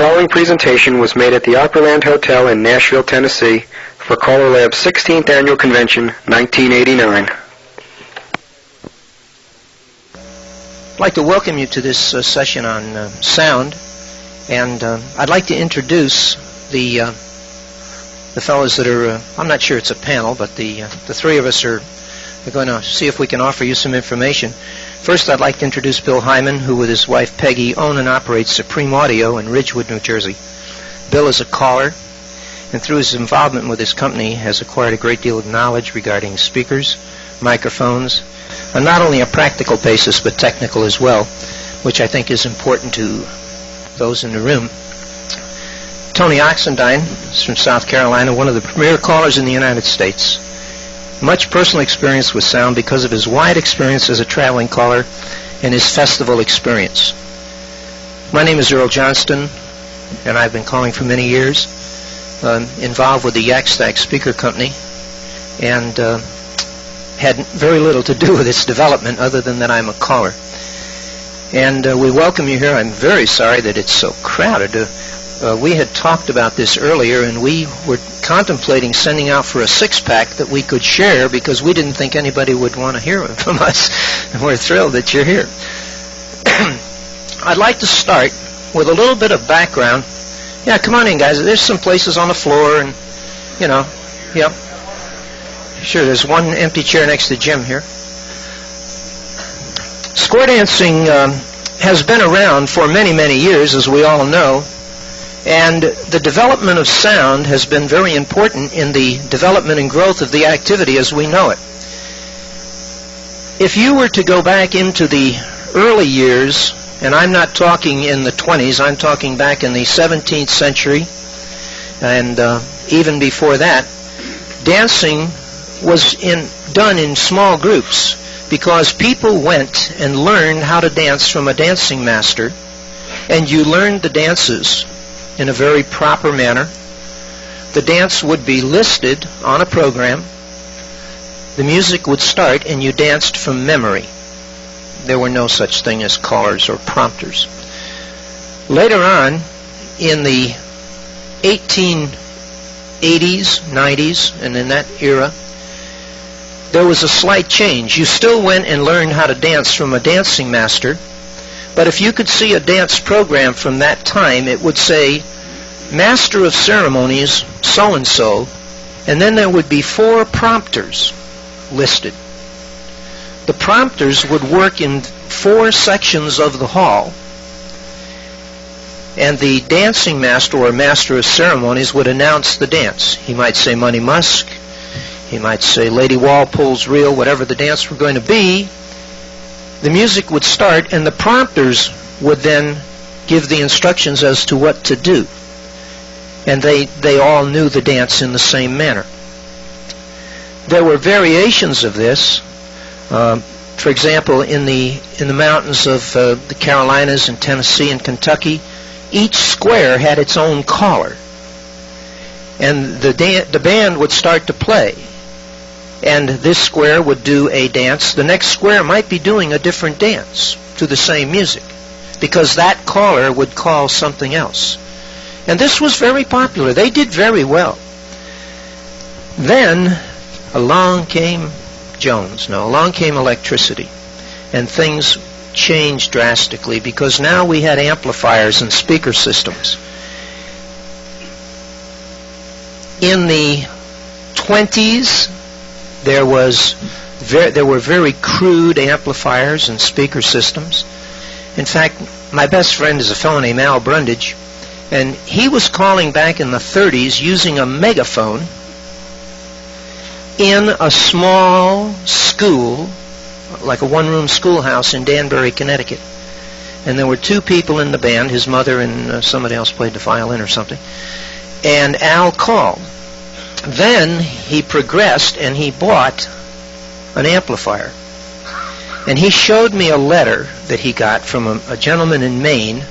following presentation was made at the Opryland Hotel in Nashville, Tennessee for CALLERLAB's 16th Annual Convention, 1989. I'd like to welcome you to this session on sound, and I'd like to introduce the fellows that are, I'm not sure it's a panel, but the three of us are going to see if we can offer you some information. First, I'd like to introduce Bill Heyman, who with his wife Peggy own and operate Supreme Audio in Ridgewood, New Jersey. Bill is a caller, and through his involvement with his company has acquired a great deal of knowledge regarding speakers, microphones, on not only a practical basis but technical as well, which I think is important to those in the room. Tony Oxendine is from South Carolina, one of the premier callers in the United States. Much personal experience with sound because of his wide experience as a traveling caller and his festival experience. My name is Earl Johnston, and I've been calling for many years, involved with the Yak Stack Speaker Company, and had very little to do with its development other than that I'm a caller. And we welcome you here. I'm very sorry that it's so crowded. We had talked about this earlier, and we were contemplating sending out for a six-pack that we could share because we didn't think anybody would want to hear from us, and we're thrilled that you're here. I'd like to start with a little bit of background. Yeah, come on in, guys. There's some places on the floor, and, you know, yep. Sure, there's one empty chair next to Jim here. Square dancing has been around for many, many years, as we all know. And the development of sound has been very important in the development and growth of the activity as we know it. If you were to go back into the early years, and I'm not talking in the 20s, I'm talking back in the 17th century, and even before that, dancing was done in small groups because people went and learned how to dance from a dancing master, and you learned the dances in a very proper manner. The dance would be listed on a program. The music would start, and you danced from memory. There were no such thing as callers or prompters. Later on, in the 1880s, 90s, and in that era, there was a slight change. You still went and learned how to dance from a dancing master, but if you could see a dance program from that time, it would say, Master of Ceremonies, so-and-so, and then there would be 4 prompters listed. The prompters would work in 4 sections of the hall, and the dancing master or Master of Ceremonies would announce the dance. He might say Money Musk, he might say Lady Walpole's Reel, whatever the dance were going to be. The music would start, and the prompters would then give the instructions as to what to do. And they all knew the dance in the same manner. There were variations of this. For example, in the mountains of the Carolinas and Tennessee and Kentucky, each square had its own caller. And the band would start to play. And this square would do a dance. The next square might be doing a different dance to the same music, because that caller would call something else. And this was very popular. They did very well. Then along came along came electricity, and things changed drastically because now we had amplifiers and speaker systems. In the 20s, there were very crude amplifiers and speaker systems. In fact, my best friend is a fellow named Al Brundage, and he was calling back in the 30s using a megaphone in a small school, like a one-room schoolhouse in Danbury, Connecticut. And there were 2 people in the band, his mother and somebody else played the violin or something. And Al called. Then he progressed and he bought an amplifier. And he showed me a letter that he got from a gentleman in Maine,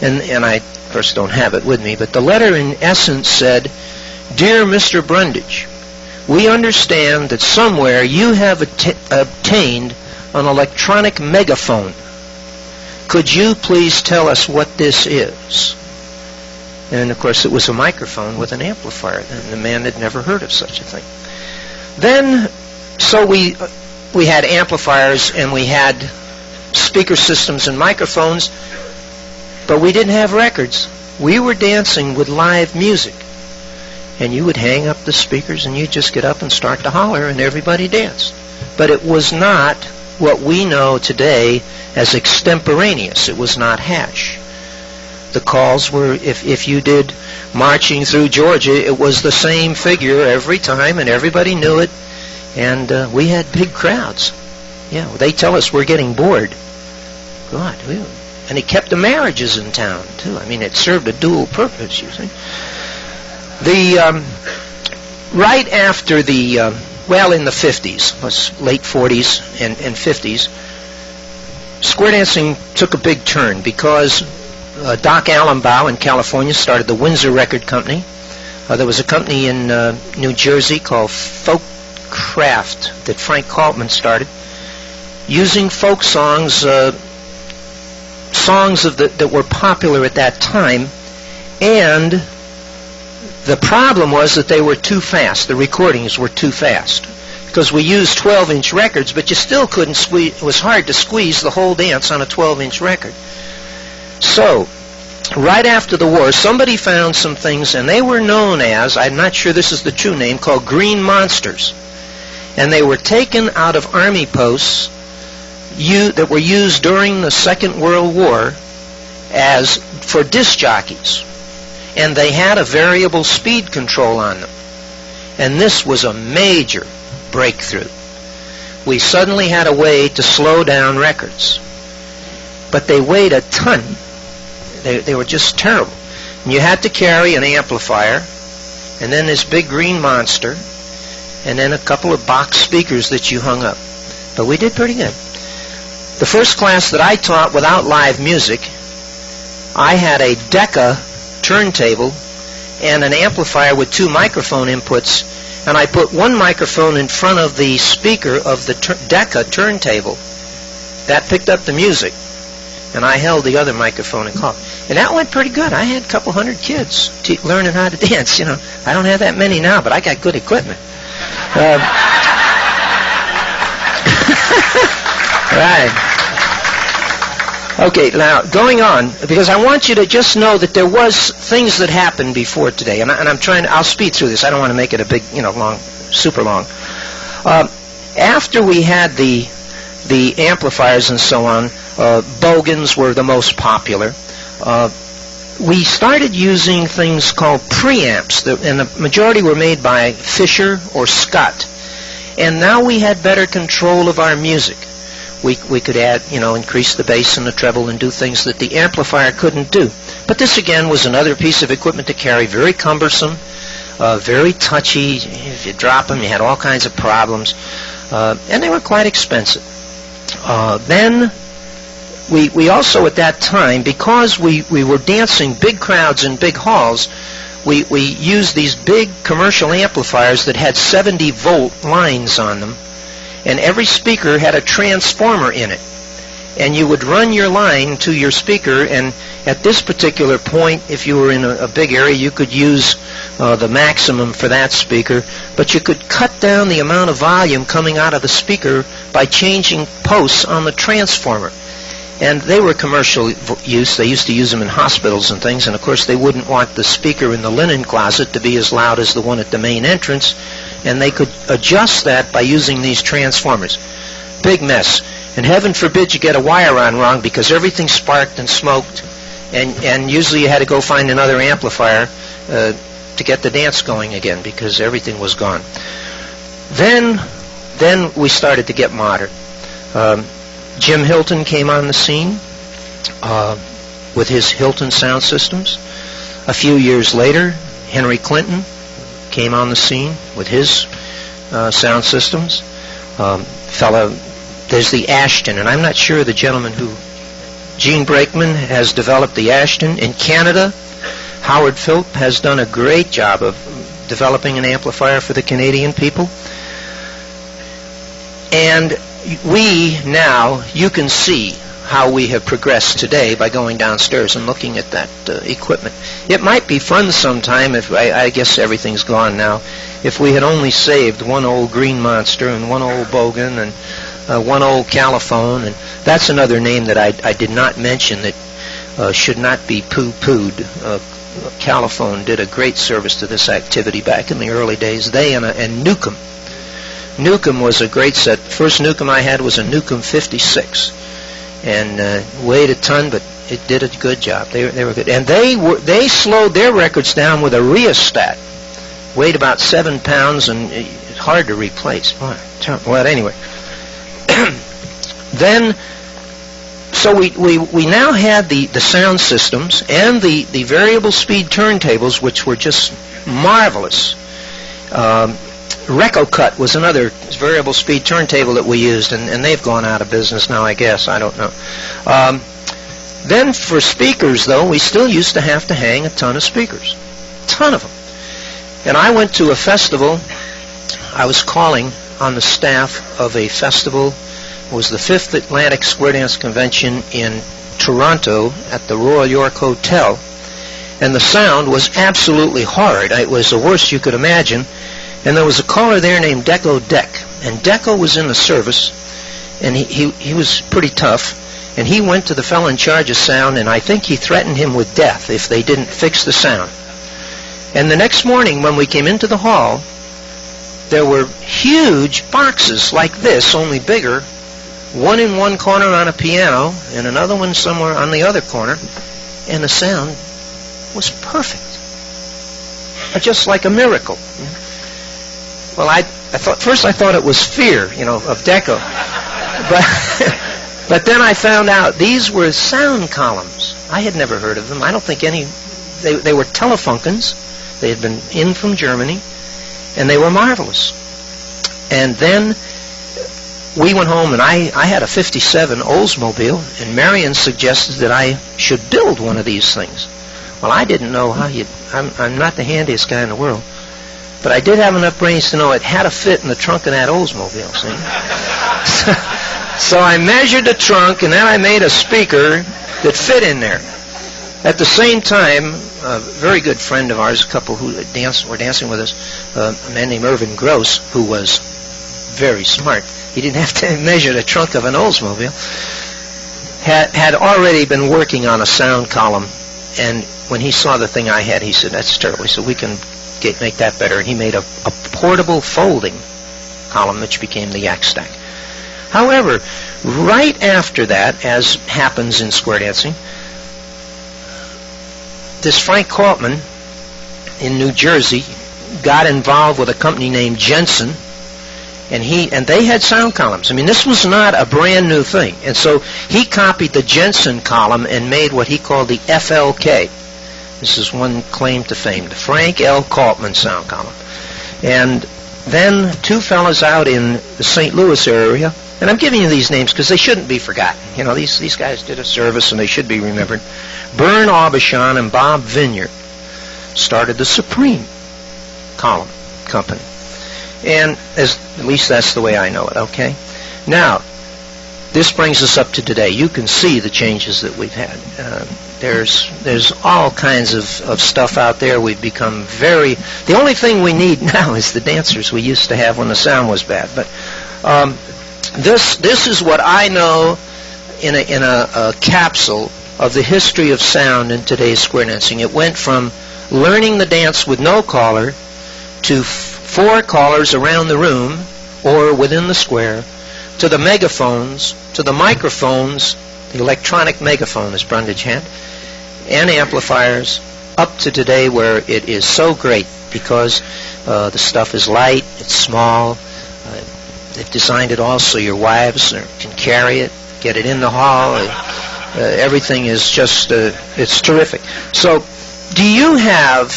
and I, of course, don't have it with me, but the letter in essence said, Dear Mr. Brundage, we understand that somewhere you have obtained an electronic megaphone. Could you please tell us what this is? And, of course, it was a microphone with an amplifier, and the man had never heard of such a thing. Then, so we had amplifiers, and we had speaker systems and microphones, but we didn't have records. We were dancing with live music. And you would hang up the speakers, and you'd just get up and start to holler, and everybody danced. But it was not what we know today as extemporaneous. It was not hash. The calls were, if you did Marching Through Georgia, it was the same figure every time, and everybody knew it. And we had big crowds. Yeah, they tell us we're getting bored. God, and it kept the marriages in town, too. I mean, it served a dual purpose, you see. Right after in the 50s, late 40s and 50s, square dancing took a big turn because Doc Allenbaugh in California started the Windsor Record Company. There was a company in New Jersey called Folk Craft that Frank Kaltman started, using folk songs, songs that were popular at that time, and the problem was that they were too fast. The recordings were too fast. Because we used 12-inch records, but you still couldn't squeeze. It was hard to squeeze the whole dance on a 12-inch record. So, right after the war, somebody found some things, and they were known as, I'm not sure this is the true name, called green monsters. And they were taken out of army posts that were used during the Second World War for disc jockeys. And they had a variable speed control on them. And this was a major breakthrough. We suddenly had a way to slow down records. But they weighed a ton. They were just terrible. And you had to carry an amplifier, and then this big green monster, and then a couple of box speakers that you hung up. But we did pretty good. The first class that I taught without live music, I had a Decca turntable and an amplifier with 2 microphone inputs, and I put one microphone in front of the speaker of the Decca turntable. That picked up the music, and I held the other microphone and called. And that went pretty good. I had a couple hundred kids learning how to dance. You know, I don't have that many now, but I got good equipment. Right. Okay, now, going on, because I want you to just know that there was things that happened before today, and I'll speed through this. I don't want to make it a big, long, super long. After we had the amplifiers and so on, Bogans were the most popular. We started using things called preamps, and the majority were made by Fisher or Scott. And now we had better control of our music. We could add, increase the bass and the treble and do things that the amplifier couldn't do. But this, again, was another piece of equipment to carry, very cumbersome, very touchy. If you drop them, you had all kinds of problems. And they were quite expensive. Then we also, at that time, because we were dancing big crowds in big halls, we used these big commercial amplifiers that had 70-volt lines on them. And every speaker had a transformer in it. And you would run your line to your speaker, and at this particular point, if you were in a big area, you could use the maximum for that speaker, but you could cut down the amount of volume coming out of the speaker by changing posts on the transformer. And they were commercial use. They used to use them in hospitals and things, and of course they wouldn't want the speaker in the linen closet to be as loud as the one at the main entrance, and they could adjust that by using these transformers. Big mess. And heaven forbid you get a wire on wrong, because everything sparked and smoked, and usually you had to go find another amplifier to get the dance going again, because everything was gone. Then we started to get modern. Jim Hilton came on the scene with his Hilton sound systems. A few years later, Henry Clinton came on the scene with his sound systems. There's the Ashton, and I'm not sure the gentleman who... Gene Brakeman has developed the Ashton. In Canada, Howard Philp has done a great job of developing an amplifier for the Canadian people. And you can see how we have progressed today by going downstairs and looking at that equipment. It might be fun sometime, if I guess everything's gone now, if we had only saved one old green monster and one old bogan and one old caliphone, and that's another name that I did not mention that should not be poo-pooed. Caliphone did a great service to this activity back in the early days. They and Newcomb. Newcomb was a great set. First Newcomb I had was a Newcomb 56, and weighed a ton, but it did a good job. They were good, and they slowed their records down with a rheostat. Weighed about 7 pounds, and it's hard to replace. Well, anyway, then. So we now had the sound systems and the variable speed turntables, which were just marvelous. RecoCut was another variable speed turntable that we used, and they've gone out of business now, I guess. I don't know. Then for speakers, though, we still used to have to hang a ton of speakers. A ton of them. And I went to a festival. I was calling on the staff of a festival. It was the 5th Atlantic Square Dance Convention in Toronto at the Royal York Hotel. And the sound was absolutely horrid. It was the worst you could imagine. And there was a caller there named Deco Deck. And Deco was in the service, and he was pretty tough. And he went to the fellow in charge of sound, and I think he threatened him with death if they didn't fix the sound. And the next morning when we came into the hall, there were huge boxes like this, only bigger, one in one corner on a piano and another one somewhere on the other corner, and the sound was perfect. Just like a miracle. Well, I thought it was fear, of Deco. But then I found out these were sound columns. I had never heard of them. I don't think they were Telefunkens. They had been in from Germany, and they were marvelous. And then we went home, and I had a 57 Oldsmobile, and Marion suggested that I should build one of these things. Well, I didn't know how I'm not the handiest guy in the world, but I did have enough brains to know it had to fit in the trunk of that Oldsmobile, see? So I measured the trunk, and then I made a speaker that fit in there. At the same time, a very good friend of ours, a couple who were dancing with us, a man named Irvin Gross, who was very smart. He didn't have to measure the trunk of an Oldsmobile. Had already been working on a sound column, and when he saw the thing I had, he said, "That's terrible." He said, "We can make that better." And he made a portable folding column, which became the Yak Stack. However, right after that, as happens in square dancing, this Frank Kaltman in New Jersey got involved with a company named Jensen, and they had sound columns. I mean, this was not a brand new thing. And so he copied the Jensen column and made what he called the FLK. This is one claim to fame, the Frank L. Kaltman sound column. And then two fellas out in the St. Louis area, and I'm giving you these names because they shouldn't be forgotten. These guys did a service and they should be remembered. Bern Aubuchon and Bob Vineyard started the Supreme column company. And at least that's the way I know it, okay? Now, this brings us up to today. You can see the changes that we've had. There's all kinds of stuff out there. We've become the only thing we need now is the dancers we used to have when the sound was bad. But this is what I know in a capsule of the history of sound in today's square dancing. It went from learning the dance with no caller to 4 callers around the room or within the square, to the megaphones, to the microphones, the electronic megaphone as Brundage had, and amplifiers, up to today where it is so great because the stuff is light, it's small, they've designed it all so your wives can carry it, get it in the hall, everything is just, it's terrific. So, do you have,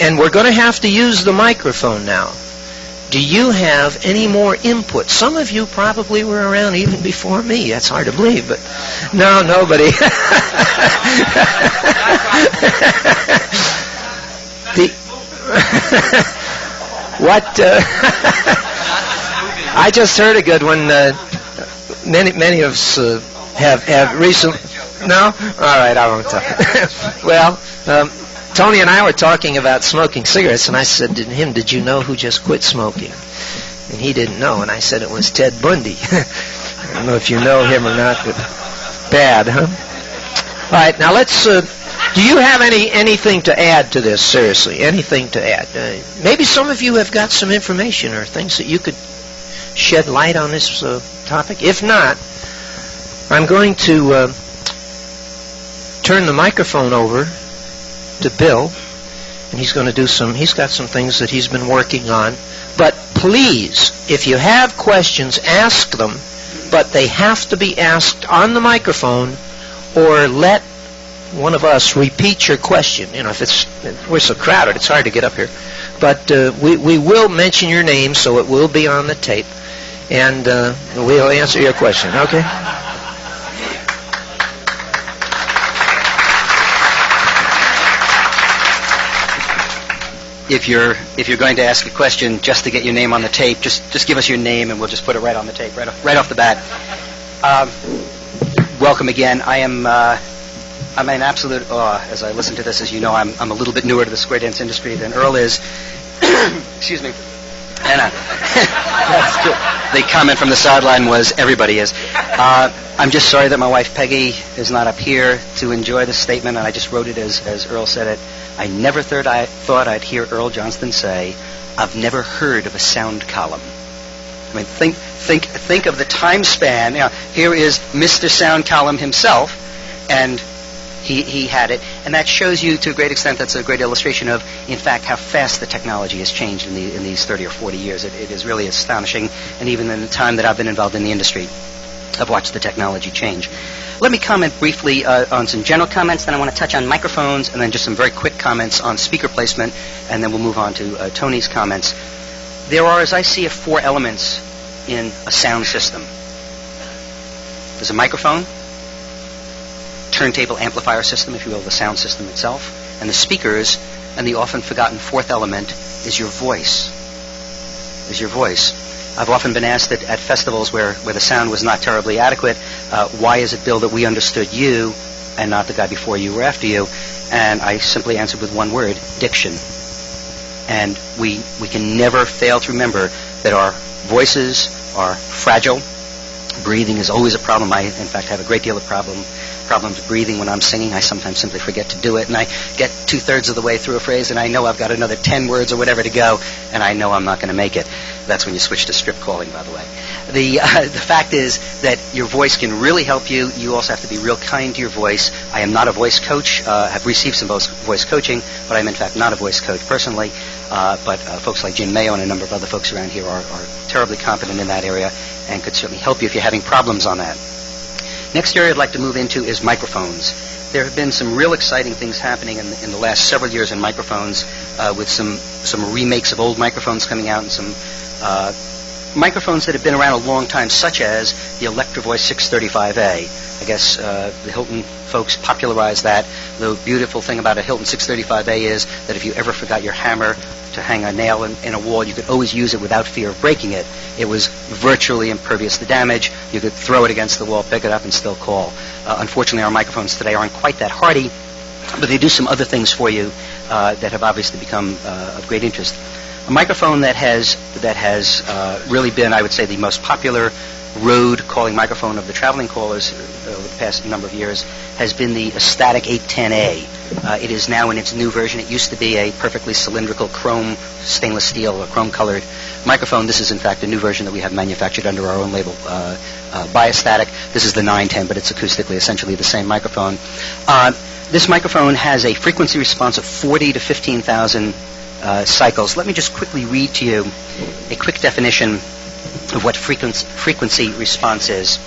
and we're going to have to use the microphone now, do you have any more input? Some of you probably were around even before me. That's hard to believe, but no, nobody. What? I just heard a good one. Many of us have recently. No? All right, I won't talk. Well, Tony and I were talking about smoking cigarettes, and I said to him, "Did you know who just quit smoking?" And he didn't know, and I said it was Ted Bundy. I don't know if you know him or not, but bad, huh? All right, now let's. Do you have anything to add to this? Seriously, anything to add? Maybe some of you have got some information or things that you could shed light on this topic. If not, I'm going to turn the microphone over to Bill, and he's going to do some. He's got some things that he's been working on. But please, if you have questions, ask them. But they have to be asked on the microphone, or let one of us repeat your question. You know, if we're so crowded, it's hard to get up here. But we will mention your name, so it will be on the tape, and we'll answer your question. Okay? If you're going to ask a question just to get your name on the tape, just give us your name and we'll just put it right on the tape, right off the bat. Welcome again. I'm in absolute awe as I listen to this. As you know, I'm a little bit newer to the square dance industry than Earl is. Excuse me. And the comment from the sideline was, everybody is. I'm just sorry that my wife Peggy is not up here to enjoy this statement, and I just wrote it as Earl said it. I never thought I'd hear Earl Johnston say, "I've never heard of a sound column." I mean, think of the time span. You know, here is Mr. Sound Column himself, and he had it, and that shows you to a great extent. That's a great illustration of, in fact, how fast the technology has changed in these 30 or 40 years. It is really astonishing, and even in the time that I've been involved in the industry, I've watched the technology change. Let me comment briefly on some general comments, then I want to touch on microphones, and then just some very quick comments on speaker placement, and then we'll move on to Tony's comments. There are, as I see it, 4 elements in a sound system. There's a microphone, turntable amplifier system, if you will, the sound system itself, and the speakers, and the often forgotten 4th element is your voice. I've often been asked at festivals where the sound was not terribly adequate, why is it, Bill, that we understood you and not the guy before you or after you? And I simply answered with one word: diction. And we can never fail to remember that our voices are fragile. Breathing is always a problem. I, in fact, have a great deal of problems breathing when I'm singing. I sometimes simply forget to do it, and I get 2/3 of the way through a phrase, and I know I've got another 10 words or whatever to go, and I know I'm not going to make it. That's when you switch to strip calling, by the way. The fact is that your voice can really help you. You also have to be real kind to your voice. I am not a voice coach. I've received some voice coaching, but I'm in fact not a voice coach personally. But folks like Jim Mayo and a number of other folks around here are terribly competent in that area and could certainly help you if you're having problems on that. Next area I'd like to move into is microphones. There have been some real exciting things happening in the last several years in microphones, with some remakes of old microphones coming out, and some microphones that have been around a long time, such as the Electro Voice 635A. I guess the Hilton folks popularized that. The beautiful thing about a Hilton 635A is that if you ever forgot your hammer to hang a nail in a wall, you could always use it without fear of breaking it. It was virtually impervious to damage. You could throw it against the wall, pick it up, and still call. Unfortunately, our microphones today aren't quite that hardy, but they do some other things for you that have obviously become of great interest. A microphone that has really been, I would say, the most popular road calling microphone of the traveling callers over the past number of years has been the Static 810A. It is now in its new version. It used to be a perfectly cylindrical chrome, stainless steel, or chrome-colored microphone. This is, in fact, a new version that we have manufactured under our own label, Biostatic. This is the 910, but it's acoustically essentially the same microphone. This microphone has a frequency response of 40 to 15,000 cycles. Let me just quickly read to you a quick definition of what frequency response is.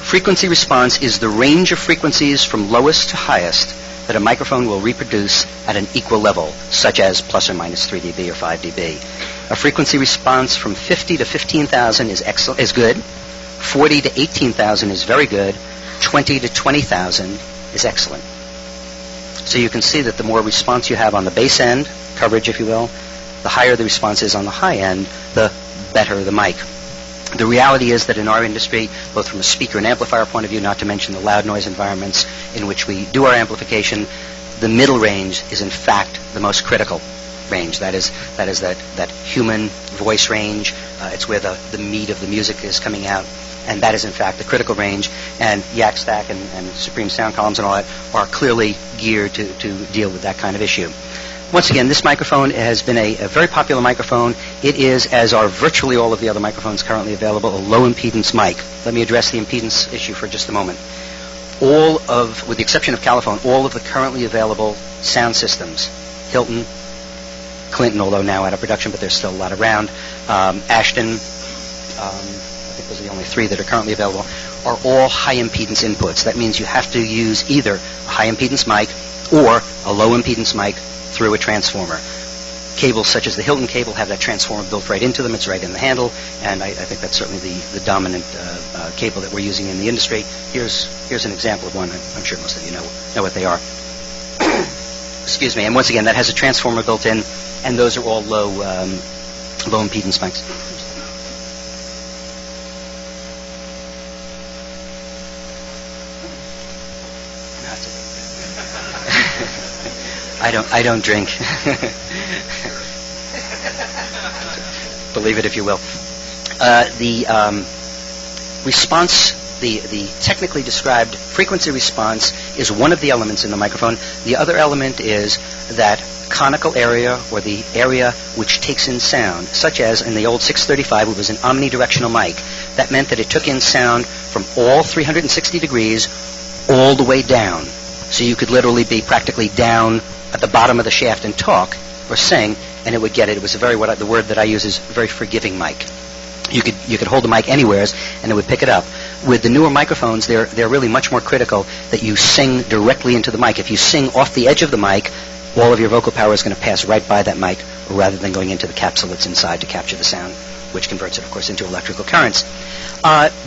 Frequency response is the range of frequencies from lowest to highest that a microphone will reproduce at an equal level, such as plus or minus 3 dB or 5 dB. A frequency response from 50 to 15,000 is good. 40 to 18,000 is very good. 20 to 20,000 is excellent. So you can see that the more response you have on the bass end, coverage if you will, the higher the response is on the high end, the better the mic. The reality is that in our industry, both from a speaker and amplifier point of view, not to mention the loud noise environments in which we do our amplification, the middle range is in fact the most critical range. That is that human voice range. It's where the meat of the music is coming out, and that is in fact the critical range. And Yak Stack and Supreme Sound Columns and all that are clearly geared to deal with that kind of issue. Once again, this microphone has been a very popular microphone. It is, as are virtually all of the other microphones currently available, a low impedance mic. Let me address the impedance issue for just a moment. All of, with the exception of Caliphone, all of the currently available sound systems, Hilton, Clinton, although now out of production, but there's still a lot around, Ashton, I think those are the only three that are currently available, are all high impedance inputs. That means you have to use either a high impedance mic or a low impedance mic through a transformer. Cables such as the Hilton cable have that transformer built right into them. It's right in the handle, and I think that's certainly the dominant cable that we're using in the industry. Here's an example of one. I'm sure most of you know what they are. Excuse me. And once again, that has a transformer built in, and those are all low impedance mics. I don't drink. Believe it if you will. The response, the technically described frequency response is one of the elements in the microphone. The other element is that conical area, or the area which takes in sound, such as in the old 635, it was an omnidirectional mic. That meant that it took in sound from all 360 degrees all the way down. So you could literally be practically down at the bottom of the shaft and talk or sing, and it would get it. It was the word that I use is very forgiving mic. You could hold the mic anywheres, and it would pick it up. With the newer microphones, they're really much more critical that you sing directly into the mic. If you sing off the edge of the mic, all of your vocal power is going to pass right by that mic, rather than going into the capsule that's inside to capture the sound, which converts it, of course, into electrical currents.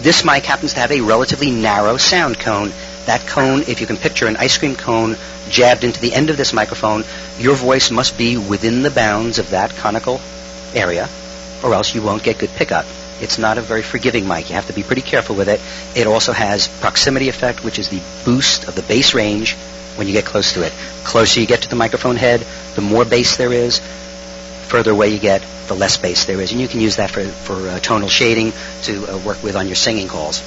This mic happens to have a relatively narrow sound cone. That cone, if you can picture an ice cream cone jabbed into the end of this microphone, your voice must be within the bounds of that conical area, or else you won't get good pickup. It's not a very forgiving mic. You have to be pretty careful with it. It also has proximity effect, which is the boost of the bass range when you get close to it. Closer you get to the microphone head, the more bass there is. Further away you get, the less bass there is. And you can use that for tonal shading to work with on your singing calls.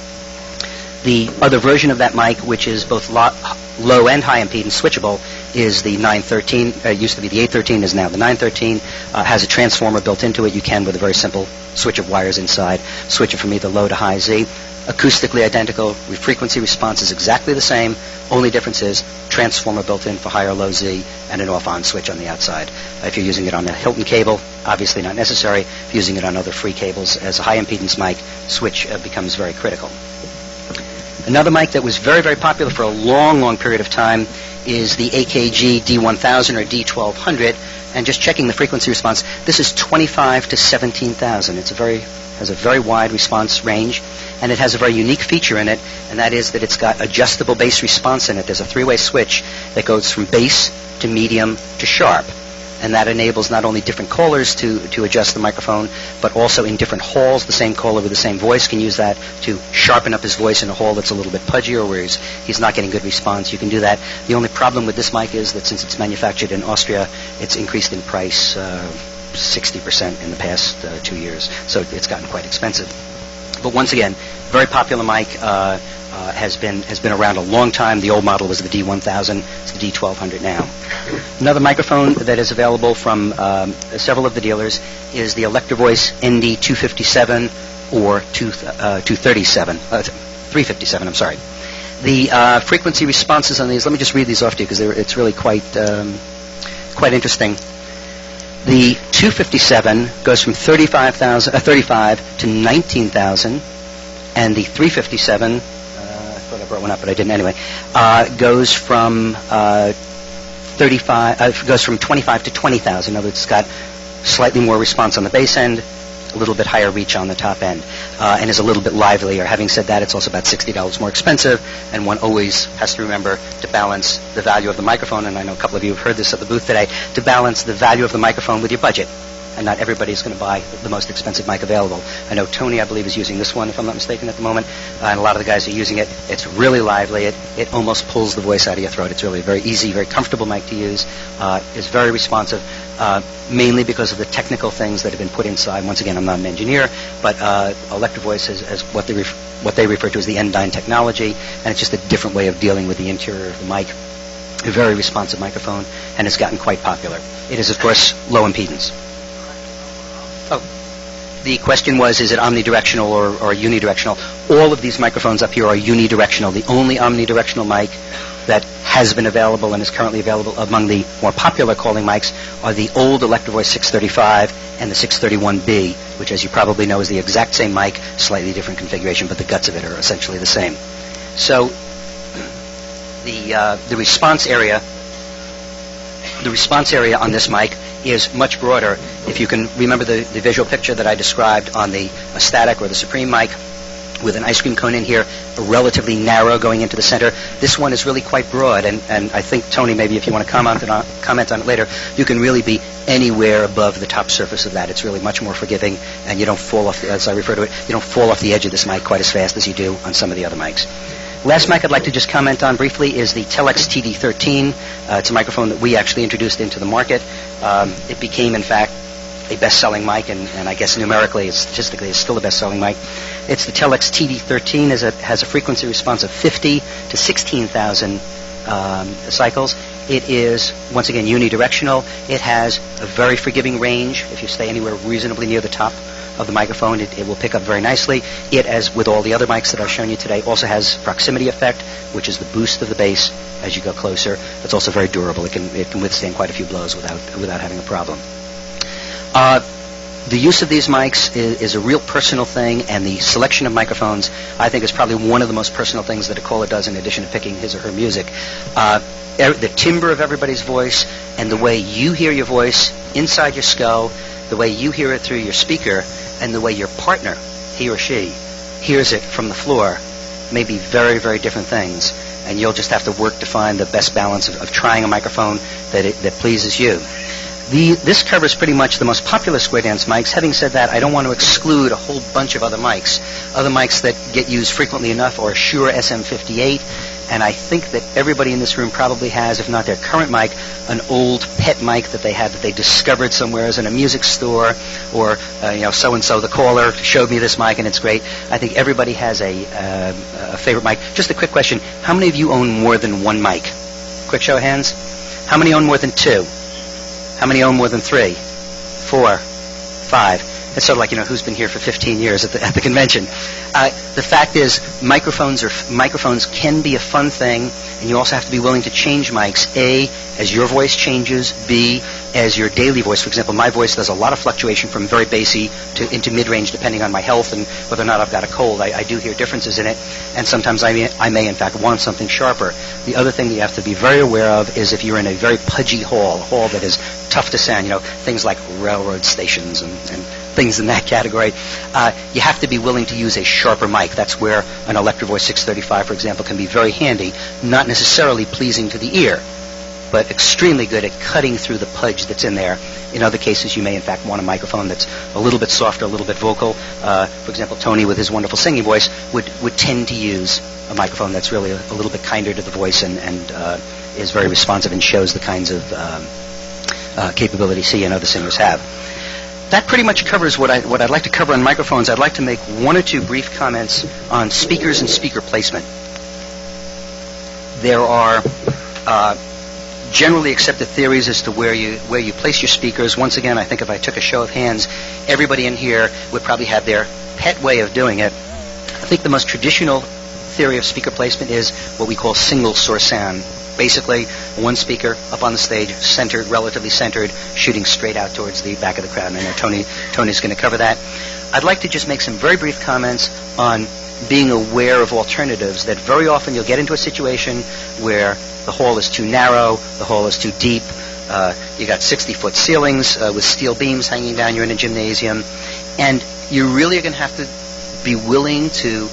The other version of that mic, which is both low and high impedance switchable, is the 913. It used to be the 813, is now the 913. Has a transformer built into it. You can, with a very simple switch of wires inside, switch it from either low to high Z. Acoustically identical. Frequency response is exactly the same. Only difference is transformer built in for high or low Z and an off-on switch on the outside. If you're using it on a Hilton cable, obviously not necessary. If you're using it on other free cables as a high impedance mic, switch becomes very critical. Another mic that was very, very popular for a long, long period of time is the AKG D1000 or D1200. And just checking the frequency response, this is 25 to 17,000. It has a very wide response range, and it has a very unique feature in it, and that is that it's got adjustable bass response in it. There's a three-way switch that goes from bass to medium to sharp. And that enables not only different callers to adjust the microphone, but also in different halls, the same caller with the same voice can use that to sharpen up his voice in a hall that's a little bit pudgier, where he's not getting good response. You can do that. The only problem with this mic is that since it's manufactured in Austria, it's increased in price 60% in the past 2 years. So it's gotten quite expensive. But once again, very popular mic. Has been around a long time. The old model was the D1000. It's the D1200 now. Another microphone that is available from several of the dealers is the Electrovoice ND257 or 357. I'm sorry. The frequency responses on these. Let me just read these off to you because it's really quite interesting. The 257 goes from 35 to 19,000, and the 357. I brought one up, but I didn't anyway. Goes from 25 to 20,000. In other words, it's got slightly more response on the bass end, a little bit higher reach on the top end, and is a little bit livelier. Having said that, it's also about $60 more expensive, and one always has to remember to balance the value of the microphone, and I know a couple of you have heard this at the booth today, to balance the value of the microphone with your budget. and not everybody's going to buy the most expensive mic available. I know Tony, I believe, is using this one, if I'm not mistaken, at the moment, and a lot of the guys are using it. It's really lively. It almost pulls the voice out of your throat. It's really a very easy, very comfortable mic to use. It's very responsive, mainly because of the technical things that have been put inside. Once again, I'm not an engineer, but Electro Voice has what they refer to as the Endine technology, and it's just a different way of dealing with the interior of the mic. A very responsive microphone, and it's gotten quite popular. It is, of course, low impedance. Oh, the question was, is it omnidirectional or unidirectional? All of these microphones up here are unidirectional. The only omnidirectional mic that has been available and is currently available among the more popular calling mics are the old Electro Voice 635 and the 631B, which, as you probably know, is the exact same mic, slightly different configuration, but the guts of it are essentially the same. So the response area on this mic is much broader. If you can remember the visual picture that I described on the Static or the Supreme mic with an ice cream cone in here, relatively narrow going into the center, this one is really quite broad, and I think, Tony, maybe if you want to comment on it later, you can really be anywhere above the top surface of that. It's really much more forgiving, and you don't fall off, as I refer to it, you don't fall off the edge of this mic quite as fast as you do on some of the other mics. Last mic I'd like to just comment on briefly is the Telex TD13. It's a microphone that we actually introduced into the market. It became, in fact, a best-selling mic, and I guess numerically, statistically, it's still a best-selling mic. It's the Telex TD13. Has a frequency response of 50 to 16,000 cycles. It is, once again, unidirectional. It has a very forgiving range. If you stay anywhere reasonably near the top of the microphone, it will pick up very nicely. It, as with all the other mics that I've shown you today, also has proximity effect, which is the boost of the bass as you go closer. It's also very durable. It can withstand quite a few blows without having a problem. The use of these mics is a real personal thing, and the selection of microphones, I think, is probably one of the most personal things that a caller does in addition to picking his or her music. The timbre of everybody's voice and the way you hear your voice inside your skull, the way you hear it through your speaker, and the way your partner, he or she, hears it from the floor may be very, very different things. And you'll just have to work to find the best balance of trying a microphone that pleases you. This covers pretty much the most popular square dance mics. Having said that, I don't want to exclude a whole bunch of other mics. Other mics that get used frequently enough are Shure SM58, and I think that everybody in this room probably has, if not their current mic, an old pet mic that they had that they discovered somewhere in a music store, or so-and-so, the caller showed me this mic and it's great. I think everybody has a favorite mic. Just a quick question. How many of you own more than one mic? Quick show of hands. How many own more than two? How many own more than 3, 4, 5? It's sort of like, who's been here for 15 years at the convention. The fact is, microphones can be a fun thing, and you also have to be willing to change mics. A, as your voice changes. B, as your daily voice. For example, my voice does a lot of fluctuation from very bassy into mid-range, depending on my health and whether or not I've got a cold. I do hear differences in it, and sometimes I may in fact want something sharper. The other thing that you have to be very aware of is if you're in a very pudgy hall, a hall that is tough to sound, things like railroad stations and things in that category, you have to be willing to use a sharper mic. That's where an Electro Voice 635, for example, can be very handy, not necessarily pleasing to the ear, but extremely good at cutting through the pudge that's in there. In other cases, you may in fact want a microphone that's a little bit softer, a little bit vocal. For example, Tony, with his wonderful singing voice, would tend to use a microphone that's really a little bit kinder to the voice and is very responsive and shows the kinds of capabilities he and other singers have. That pretty much covers what I'd like to cover on microphones. I'd like to make one or two brief comments on speakers and speaker placement. There are generally accepted theories as to where you place your speakers. Once again, I think if I took a show of hands, everybody in here would probably have their pet way of doing it. I think the most traditional theory of speaker placement is what we call single source sound. Basically, one speaker up on the stage, centered, relatively centered, shooting straight out towards the back of the crowd. And I know Tony's going to cover that. I'd like to just make some very brief comments on being aware of alternatives, that very often you'll get into a situation where the hall is too narrow, the hall is too deep, you got 60-foot ceilings with steel beams hanging down, you're in a gymnasium, and you really are going to have to be willing to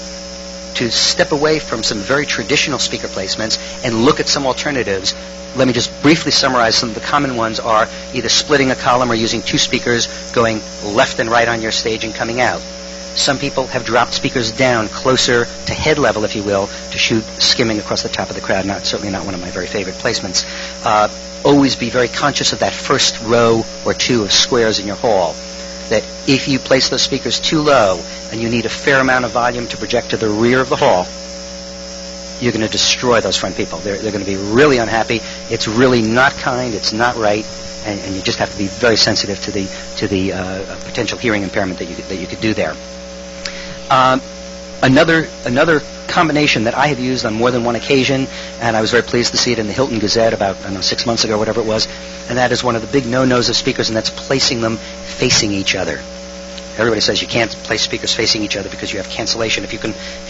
to step away from some very traditional speaker placements and look at some alternatives. Let me just briefly summarize. Some of the common ones are either splitting a column or using two speakers going left and right on your stage and coming out. Some people have dropped speakers down closer to head level, if you will, to shoot skimming across the top of the crowd. Certainly not one of my very favorite placements. Always be very conscious of that first row or two of squares in your hall. That if you place those speakers too low and you need a fair amount of volume to project to the rear of the hall, you're going to destroy those front people. They're going to be really unhappy. It's really not kind. It's not right. And you just have to be very sensitive to the potential hearing impairment that you could do there. Another combination that I have used on more than one occasion, and I was very pleased to see it in the Hilton Gazette about 6 months ago, whatever it was, and that is one of the big no-nos of speakers, and that's placing them facing each other. Everybody says you can't place speakers facing each other because you have cancellation. If you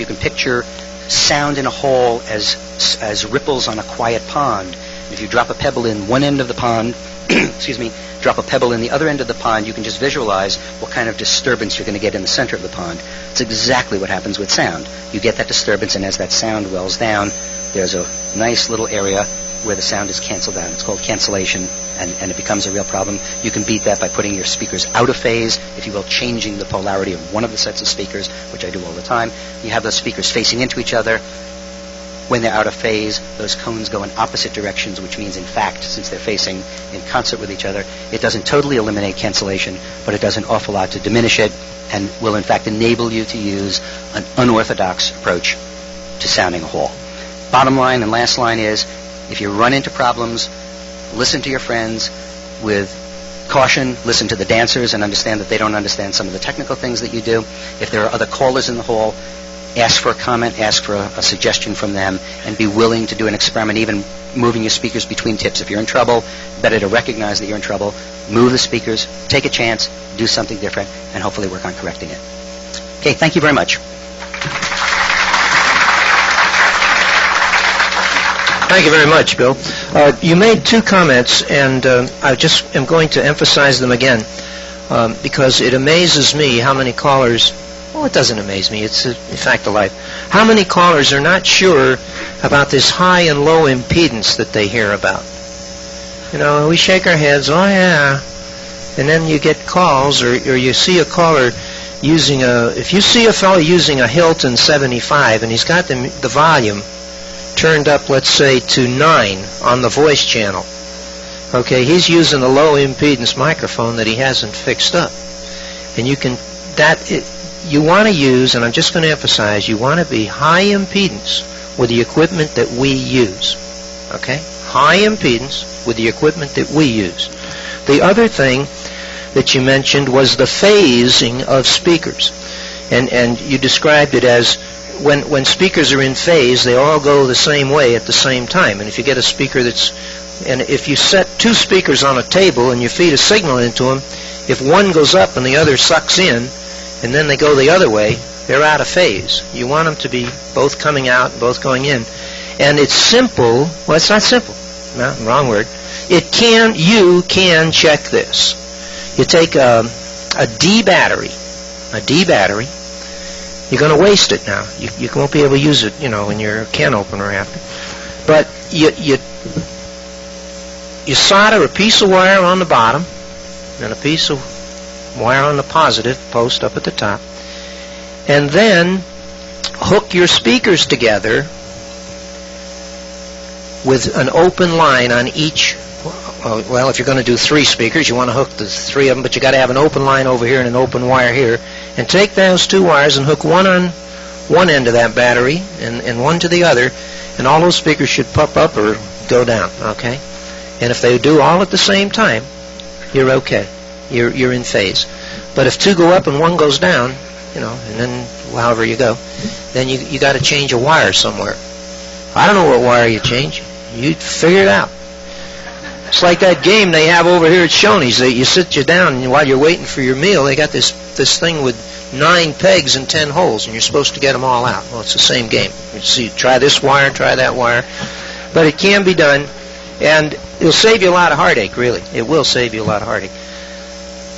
can picture sound in a hall as ripples on a quiet pond, if you drop a pebble in one end of the pond, drop a pebble in the other end of the pond, you can just visualize what kind of disturbance you're going to get in the center of the pond. It's exactly what happens with sound. You get that disturbance, and as that sound wells down, there's a nice little area where the sound is canceled out. It's called cancellation, and it becomes a real problem. You can beat that by putting your speakers out of phase, if you will, changing the polarity of one of the sets of speakers, which I do all the time. You have those speakers facing into each other. When they're out of phase, those cones go in opposite directions, which means, in fact, since they're facing in concert with each other, it doesn't totally eliminate cancellation, but it does an awful lot to diminish it and will, in fact, enable you to use an unorthodox approach to sounding a hall. Bottom line and last line is, if you run into problems, listen to your friends with caution, listen to the dancers and understand that they don't understand some of the technical things that you do. If there are other callers in the hall, ask for a comment, ask for a suggestion from them, and be willing to do an experiment, even moving your speakers between tips. If you're in trouble, better to recognize that you're in trouble, move the speakers, take a chance, do something different, and hopefully work on correcting it. Okay, thank you very much. Thank you very much, Bill. You made two comments, and I just am going to emphasize them again because it amazes me how many callers. Well, it doesn't amaze me. It's a fact of life. How many callers are not sure about this high and low impedance that they hear about? You know, we shake our heads, oh yeah, and then you get calls, or you see a caller using if you see a fellow using a Hilton 75 and he's got the volume turned up, let's say, to 9 on the voice channel. Okay, he's using a low impedance microphone that he hasn't fixed up. And you want to use, and I'm just going to emphasize, you want to be high impedance with the equipment that we use. Okay? High impedance with the equipment that we use. The other thing that you mentioned was the phasing of speakers. And you described it as when speakers are in phase, they all go the same way at the same time. And if you get a speaker and if you set two speakers on a table and you feed a signal into them, if one goes up and the other sucks in, and then they go the other way, they're out of phase. You want them to be both coming out and both going in. And it's simple. Well, it's not simple. No, wrong word. You can check this. You take a D battery. You're going to waste it now. You won't be able to use it, in your can opener after. But you solder a piece of wire on the bottom and a piece of wire on the positive post up at the top, and then hook your speakers together with an open line on each. Well, if you're going to do 3 speakers, you want to hook the 3 of them, but you got to have an open line over here and an open wire here, and take those 2 wires and hook one on one end of that battery and one to the other, and all those speakers should pop up or go down. Okay, and if they do all at the same time, you're okay. You're in phase. But if 2 go up and 1 goes down, and then however you go, then you got to change a wire somewhere. I don't know what wire you change. You figure it out. It's like that game they have over here at Shoney's. You sit you down, and while you're waiting for your meal, they got this thing with 9 pegs and 10 holes, and you're supposed to get them all out. Well, it's the same game. You see, try this wire, try that wire. But it can be done, and it'll save you a lot of heartache, really. It will save you a lot of heartache.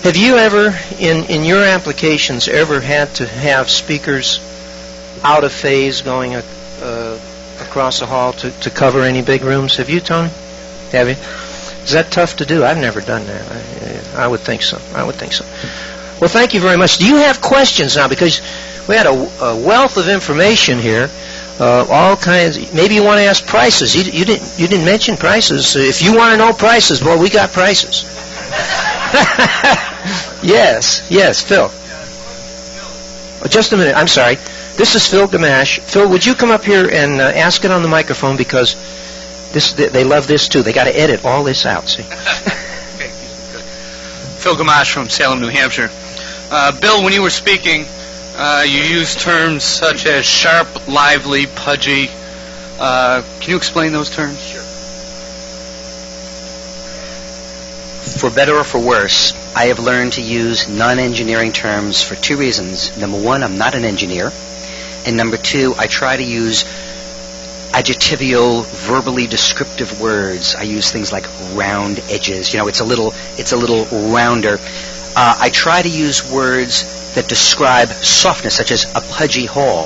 Have you ever, in your applications, ever had to have speakers out of phase going across the hall to cover any big rooms? Have you, Tony? Have you? Is that tough to do? I've never done that. I would think so. Well, thank you very much. Do you have questions now? Because we had a wealth of information here, all kinds. Maybe you want to ask prices. You didn't mention prices. If you want to know prices, boy, we got prices. Yes, Phil. Oh, just a minute. I'm sorry. This is Phil Gamache. Phil, would you come up here and ask it on the microphone, because they love this too. They got to edit all this out. See. Okay. Phil Gamache from Salem, New Hampshire. Bill, when you were speaking, you used terms such as sharp, lively, pudgy. Can you explain those terms? Sure. For better or for worse, I have learned to use non-engineering terms for two reasons. Number one, I'm not an engineer. And number two, I try to use adjectival, verbally descriptive words. I use things like round edges. It's a little rounder. I try to use words that describe softness, such as a pudgy hall.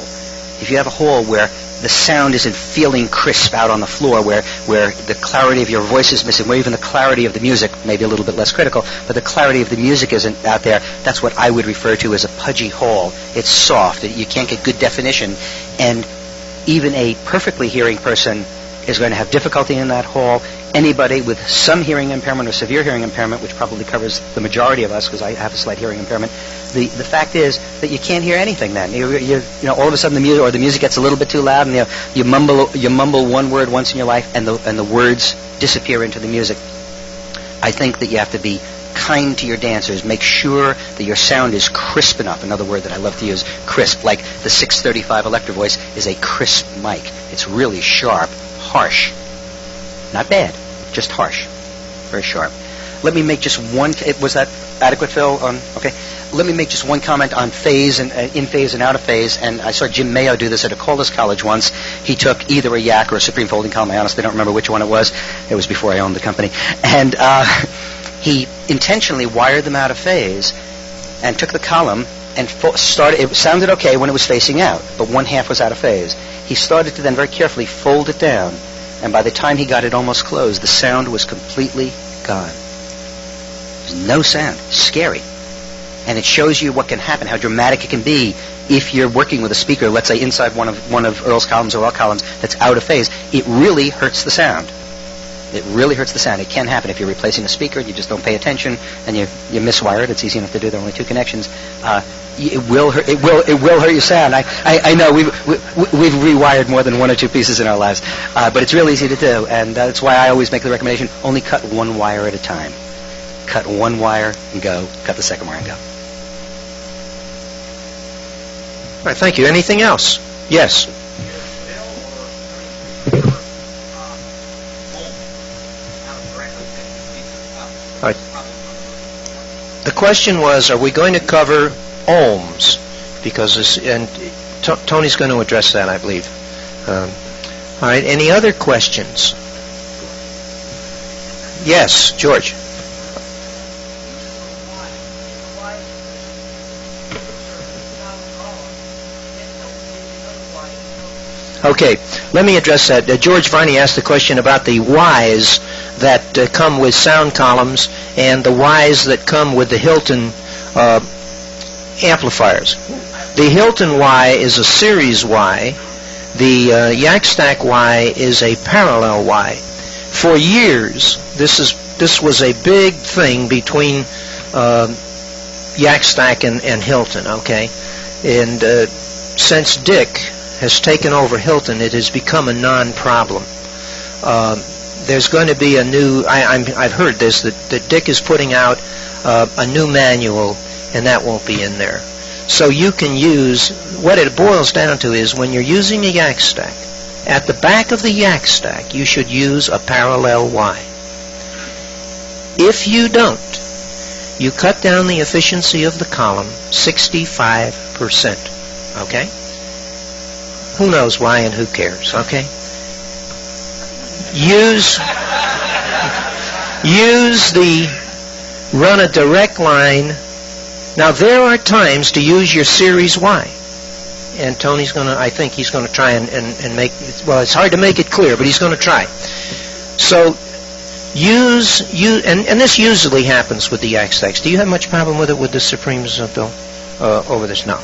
If you have a hall where the sound isn't feeling crisp out on the floor, where the clarity of your voice is missing, where even the clarity of the music, maybe a little bit less critical, but the clarity of the music isn't out there, that's what I would refer to as a pudgy hall. It's soft. You can't get good definition. And even a perfectly hearing person is going to have difficulty in that hall. Anybody with some hearing impairment or severe hearing impairment, which probably covers the majority of us because I have a slight hearing impairment, the fact is that you can't hear anything then. All of a sudden the music gets a little bit too loud, and you mumble one word once in your life, and the words disappear into the music. I think that you have to be kind to your dancers. Make sure that your sound is crisp enough. Another word that I love to use, crisp. Like the 635 Electro Voice is a crisp mic. It's really sharp, harsh. Not bad, just harsh. Very sharp. Let me make just one... Was that adequate, Phil? Okay. Let me make just one comment on phase and in phase and out of phase. And I saw Jim Mayo do this at a Caldas College once. He took either a Yak or a Supreme Folding Column. I honestly don't remember which one it was. It was before I owned the company. And he intentionally wired them out of phase and took the column and started. It sounded okay when it was facing out, but one half was out of phase. He started to then very carefully fold it down, and by the time he got it almost closed, the sound was completely gone. There's no sound. Scary. And it shows you what can happen, how dramatic it can be if you're working with a speaker, let's say inside one of Earl's columns or our columns, that's out of phase. It really hurts the sound. It really hurts the sound. It can happen if you're replacing a speaker and you just don't pay attention and you miswire it. It's easy enough to do. There are only two connections. It will hurt your sound. I know we've rewired more than one or two pieces in our lives, but it's real easy to do, and that's why I always make the recommendation: only cut one wire at a time. Cut one wire and go. Cut the second wire and go. All right. Thank you. Anything else? Yes. All right. The question was, are we going to cover ohms? Because Tony's going to address that, I believe. All right. Any other questions? Yes, George. Okay, let me address that. George Viney asked the question about the Ys that come with sound columns and the Ys that come with the Hilton amplifiers. The Hilton Y is a series Y. The Yak Stack Y is a parallel Y. For years, this was a big thing between Yak Stack and Hilton. Okay, and since Dick has taken over Hilton, it has become a non-problem. There's going to be a new, I've heard this, that Dick is putting out a new manual, and that won't be in there. So you can use, what it boils down to is when you're using a Yak Stack, at the back of the Yak Stack, you should use a parallel Y. If you don't, you cut down the efficiency of the column 65%. Okay? Who knows why and who cares, okay? Run a direct line. Now, there are times to use your Series Y. and Tony's going to, I think he's going to try and make, well, it's hard to make it clear, but he's going to try. So and this usually happens with the yak stacks. Do you have much problem with it with the Supremes, Bill, over this? No.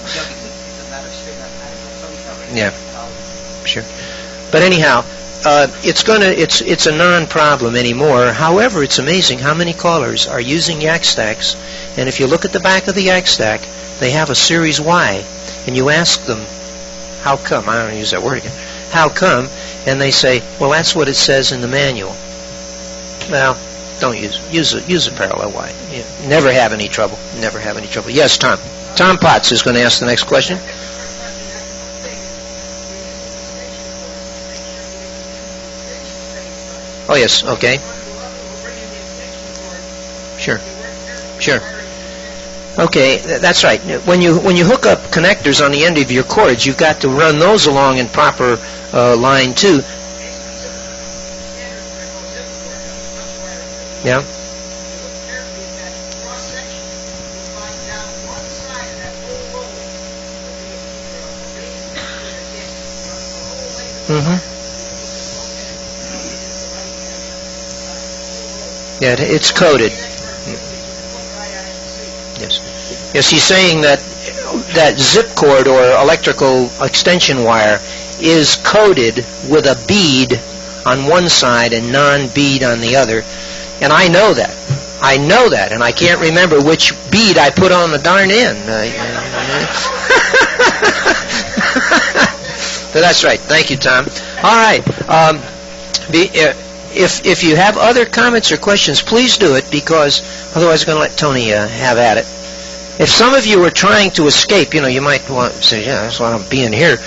Yeah, sure. But anyhow, it's a non-problem anymore. However, it's amazing how many callers are using yak stacks, and if you look at the back of the yak stack, they have a Series Y, and you ask them, how come? I don't want to use that word again. How come? And they say, well, that's what it says in the manual. Well, don't use a parallel Y. You never have any trouble. Never have any trouble. Yes, Tom. Tom Potts is going to ask the next question. Oh, yes, okay. Sure. Okay, that's right. When you hook up connectors on the end of your cords, you've got to run those along in proper line, too. Yeah? Mm-hmm. Yeah, it's coded. Yes, he's saying that zip cord or electrical extension wire is coded with a bead on one side and non-bead on the other. And I know that, and I can't remember which bead I put on the darn end. But that's right. Thank you, Tom. All right. If you have other comments or questions, please do it, because otherwise I'm going to let Tony have at it. If some of you are trying to escape, you might want to say, yeah, that's why I'm being here.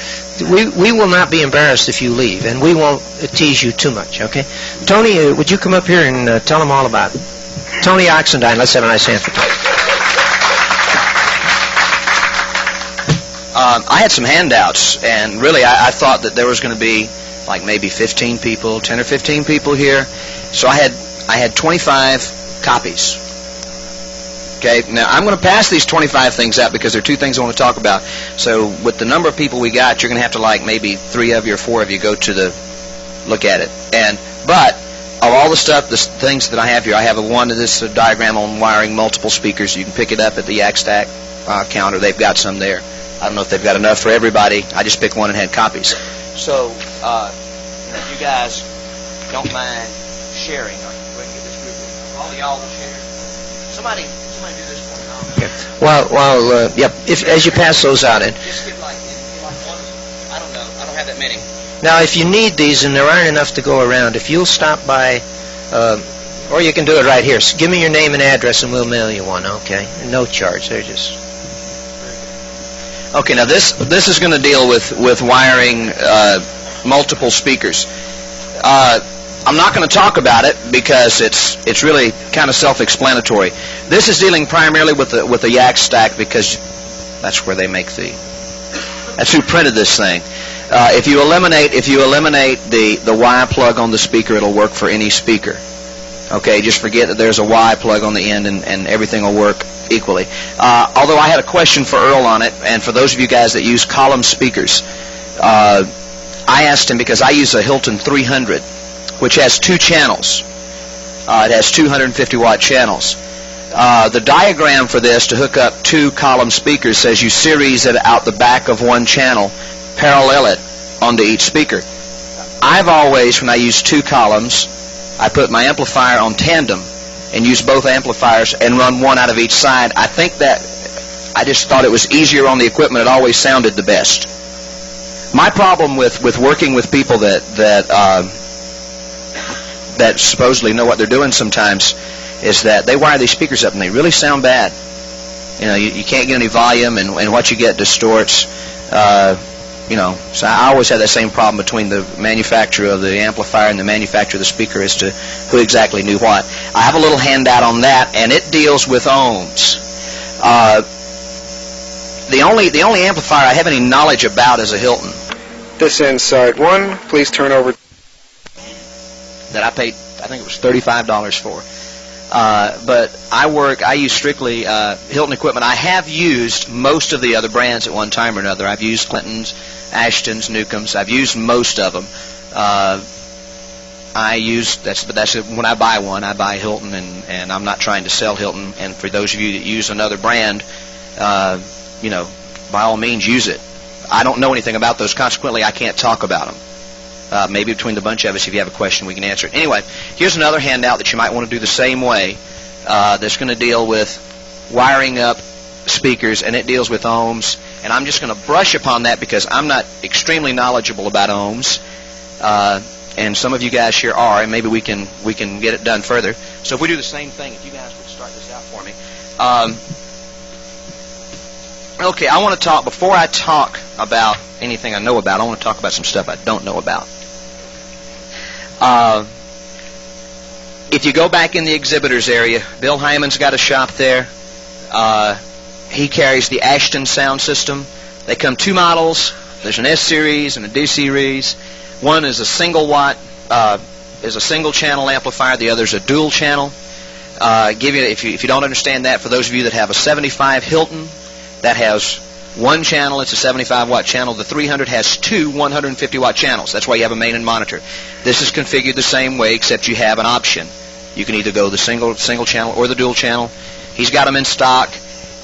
We will not be embarrassed if you leave, and we won't tease you too much, okay? Tony, would you come up here and tell them all about it? Tony Oxendine, let's have a nice hand for Tony. I had some handouts, and really I thought that there was going to be like maybe 15 people, 10 or 15 people here. So I had 25 copies. Okay, now I'm going to pass these 25 things out because there are two things I want to talk about. So with the number of people we got, you're going to have to like maybe 3 of you or 4 of you go to look at it. But of all the stuff, the things that I have here, I have this diagram on wiring multiple speakers. You can pick it up at the yak stack counter. They've got some there. I don't know if they've got enough for everybody. I just picked one and had copies. So if you guys don't mind sharing, go ahead and get this group. All of y'all will share. Somebody do this for me. Okay. Yep. As you pass those out, just give like one. I don't know. I don't have that many. Now, if you need these, and there aren't enough to go around, if you'll stop by, or you can do it right here. So give me your name and address, and we'll mail you one. Okay. No charge. They're just. Okay. Now this is going to deal with wiring multiple speakers. I'm not going to talk about it because it's really kind of self-explanatory. This is dealing primarily with the yak stack because that's where they make that's who printed this thing. If you eliminate the Y plug on the speaker, it'll work for any speaker. Okay, just forget that there's a Y plug on the end, and everything will work equally. Although I had a question for Earl on it, and for those of you guys that use column speakers, I asked him because I use a Hilton 300, which has 2 channels. It has 250-watt channels. The diagram for this to hook up 2 column speakers says you series it out the back of one channel, parallel it onto each speaker. I've always, when I use 2 columns, I put my amplifier on tandem and use both amplifiers and run one out of each side. I think that I just thought it was easier on the equipment. It always sounded the best. My problem with working with people that supposedly know what they're doing sometimes is that they wire these speakers up and they really sound bad. You can't get any volume, and what you get distorts. So I always had that same problem between the manufacturer of the amplifier and the manufacturer of the speaker as to who exactly knew what. I have a little handout on that, and it deals with ohms. The only amplifier I have any knowledge about is a Hilton. This ends side 1. Please turn over. That I paid, I think it was $35 for. But I use strictly Hilton equipment. I have used most of the other brands at one time or another. I've used Clintons, Ashtons, Newcombs. I've used most of them. That's when I buy one, I buy Hilton, and I'm not trying to sell Hilton. And for those of you that use another brand, by all means use it. I don't know anything about those. Consequently, I can't talk about them. Maybe between the bunch of us, if you have a question, we can answer it. Anyway, here's another handout that you might want to do the same way. That's going to deal with wiring up speakers, and it deals with ohms. And I'm just going to brush upon that because I'm not extremely knowledgeable about ohms. And some of you guys here are, and maybe we can get it done further. So if we do the same thing, if you guys would start this out for me. Okay, I want to talk, before I talk about anything I know about, I want to talk about some stuff I don't know about. If you go back in the exhibitors area, Bill Heyman's got a shop there. He carries the Ashton sound system. They come two models. There's an S-series and a D-series. One is a single watt, is a single channel amplifier. The other is a dual channel. If you don't understand that, for those of you that have a 75 Hilton, that has one channel. It's a 75 watt channel. The 300 has two 150 watt channels. That's why you have a main and monitor. This is configured the same way, except you have an option. You can either go the single channel or the dual channel. He's got them in stock.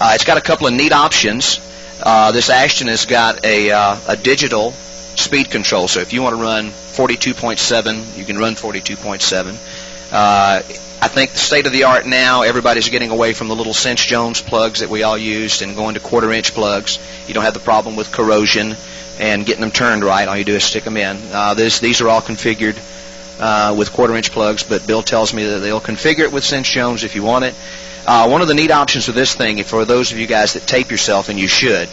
It's got a couple of neat options. This Ashton has got a digital speed control. So if you want to run 42.7, you can run 42.7. I think the state of the art now, everybody's getting away from the little Cinch Jones plugs that we all used and going to quarter-inch plugs. You don't have the problem with corrosion and getting them turned right. All you do is stick them in. These are all configured with quarter-inch plugs, but Bill tells me that they'll configure it with Cinch Jones if you want it. One of the neat options with this thing, for those of you guys that tape yourself, and you should,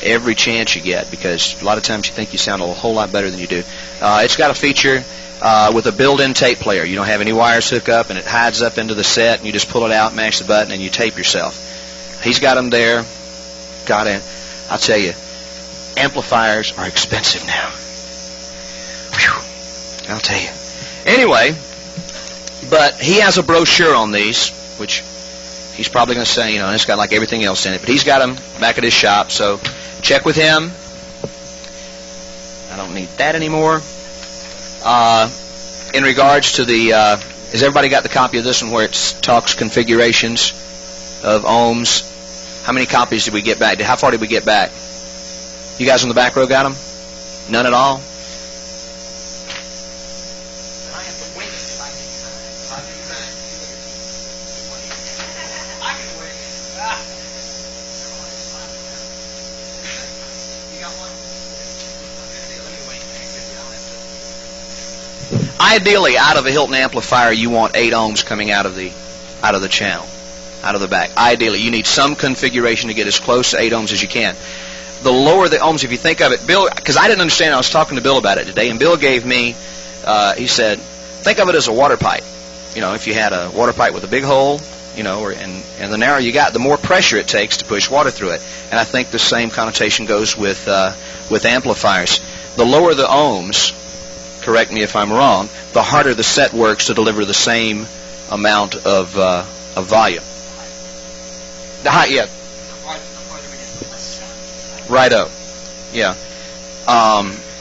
every chance you get, because a lot of times you think you sound a whole lot better than you do. It's got a feature with a built-in tape player. You don't have any wires hook up, and it hides up into the set, and you just pull it out, mash the button, and you tape yourself. He's got them there. I'll tell you, amplifiers are expensive now. Whew, I'll tell you. Anyway, but he has a brochure on these, which he's probably going to say, it's got like everything else in it. But he's got them back at his shop, so check with him. I don't need that anymore. In regards to the, has everybody got the copy of this one where it talks configurations of ohms? How many copies did we get back? How far did we get back? You guys in the back row got them? None at all? Ideally, out of a Hilton amplifier, you want 8 ohms coming out of the channel, out of the back. Ideally, you need some configuration to get as close to 8 ohms as you can. The lower the ohms, if you think of it, Bill, because I didn't understand, I was talking to Bill about it today, and Bill gave me, he said, think of it as a water pipe. If you had a water pipe with a big hole, and the narrower you got, the more pressure it takes to push water through it. And I think the same connotation goes with amplifiers. The lower the ohms, correct me if I'm wrong, the harder the set works to deliver the same amount of volume. Yeah. Righto. Yeah.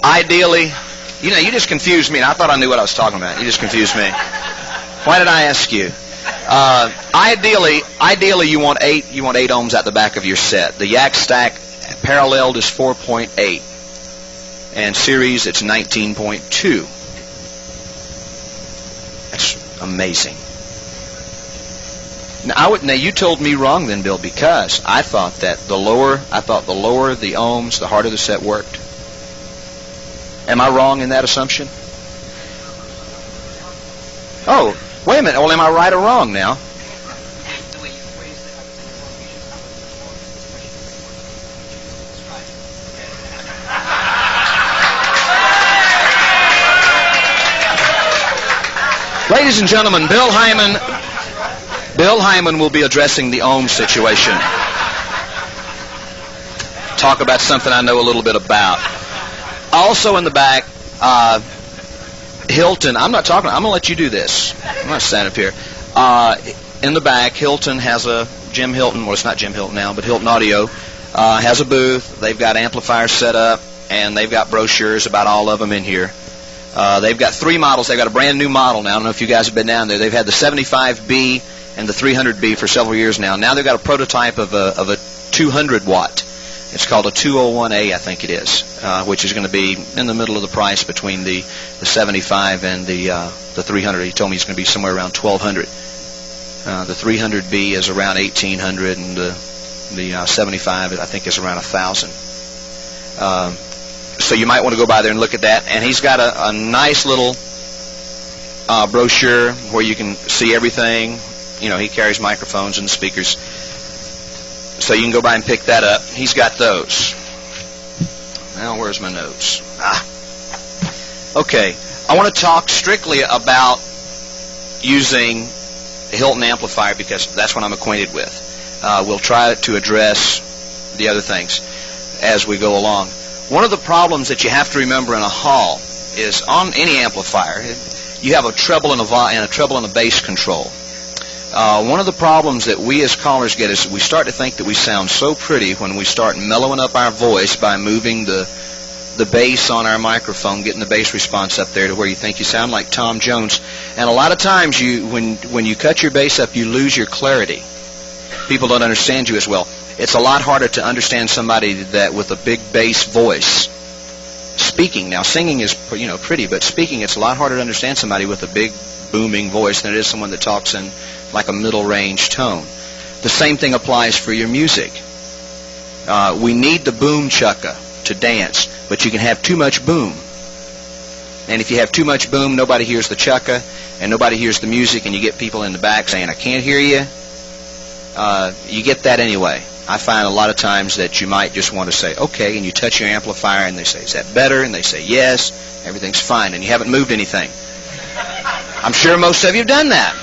Ideally, you just confused me, and I thought I knew what I was talking about. You just confused me. Why did I ask you? Ideally, you want 8 ohms at the back of your set. The yak stack paralleled is 4.8. And series, it's 19.2. That's amazing. Now you told me wrong then, Bill, because I thought the lower the ohms, the harder the set worked. Am I wrong in that assumption? Oh, wait a minute. Well, am I right or wrong now? Ladies and gentlemen, Bill Heyman will be addressing the ohm situation. Talk about something I know a little bit about. Also in the back, Hilton. I'm going to let you do this. I'm going to stand up here. In the back, Hilton has Jim Hilton, well, it's not Jim Hilton now, but Hilton Audio has a booth. They've got amplifiers set up, and they've got brochures about all of them in here. They've got 3 models. They've got a brand new model now. I don't know if you guys have been down there. They've had the 75B and the 300B for several years now. Now they've got a prototype of a 200 watt. It's called a 201A, I think it is, which is going to be in the middle of the price between the 75 and the 300. He told me it's going to be somewhere around $1,200. The 300B is around $1,800, and the 75 I think is around $1,000. So you might want to go by there and look at that. And he's got a nice little brochure where you can see everything. You know, he carries microphones and speakers. So you can go by and pick that up. He's got those. Now, where's my notes? Okay. I want to talk strictly about using a Hilton amplifier because that's what I'm acquainted with. We'll try to address the other things as we go along. One of the problems that you have to remember in a hall is on any amplifier, you have a treble and a treble and a bass control. One of the problems that we as callers get is we start to think that we sound so pretty when we start mellowing up our voice by moving the bass on our microphone, getting the bass response up there to where you think you sound like Tom Jones. And a lot of times when you cut your bass up, you lose your clarity. People don't understand you as well. It's a lot harder to understand somebody that with a big bass voice speaking. Now, singing is pretty, but speaking, it's a lot harder to understand somebody with a big booming voice than it is someone that talks in like a middle range tone. The same thing applies for your music. We need the boom chukka to dance, but you can have too much boom. And if you have too much boom, nobody hears the chukka and nobody hears the music, and you get people in the back saying, I can't hear you. You get that anyway. I find a lot of times that you might just want to say, okay, and you touch your amplifier and they say, is that better? And they say, yes, everything's fine, and you haven't moved anything. I'm sure most of you have done that.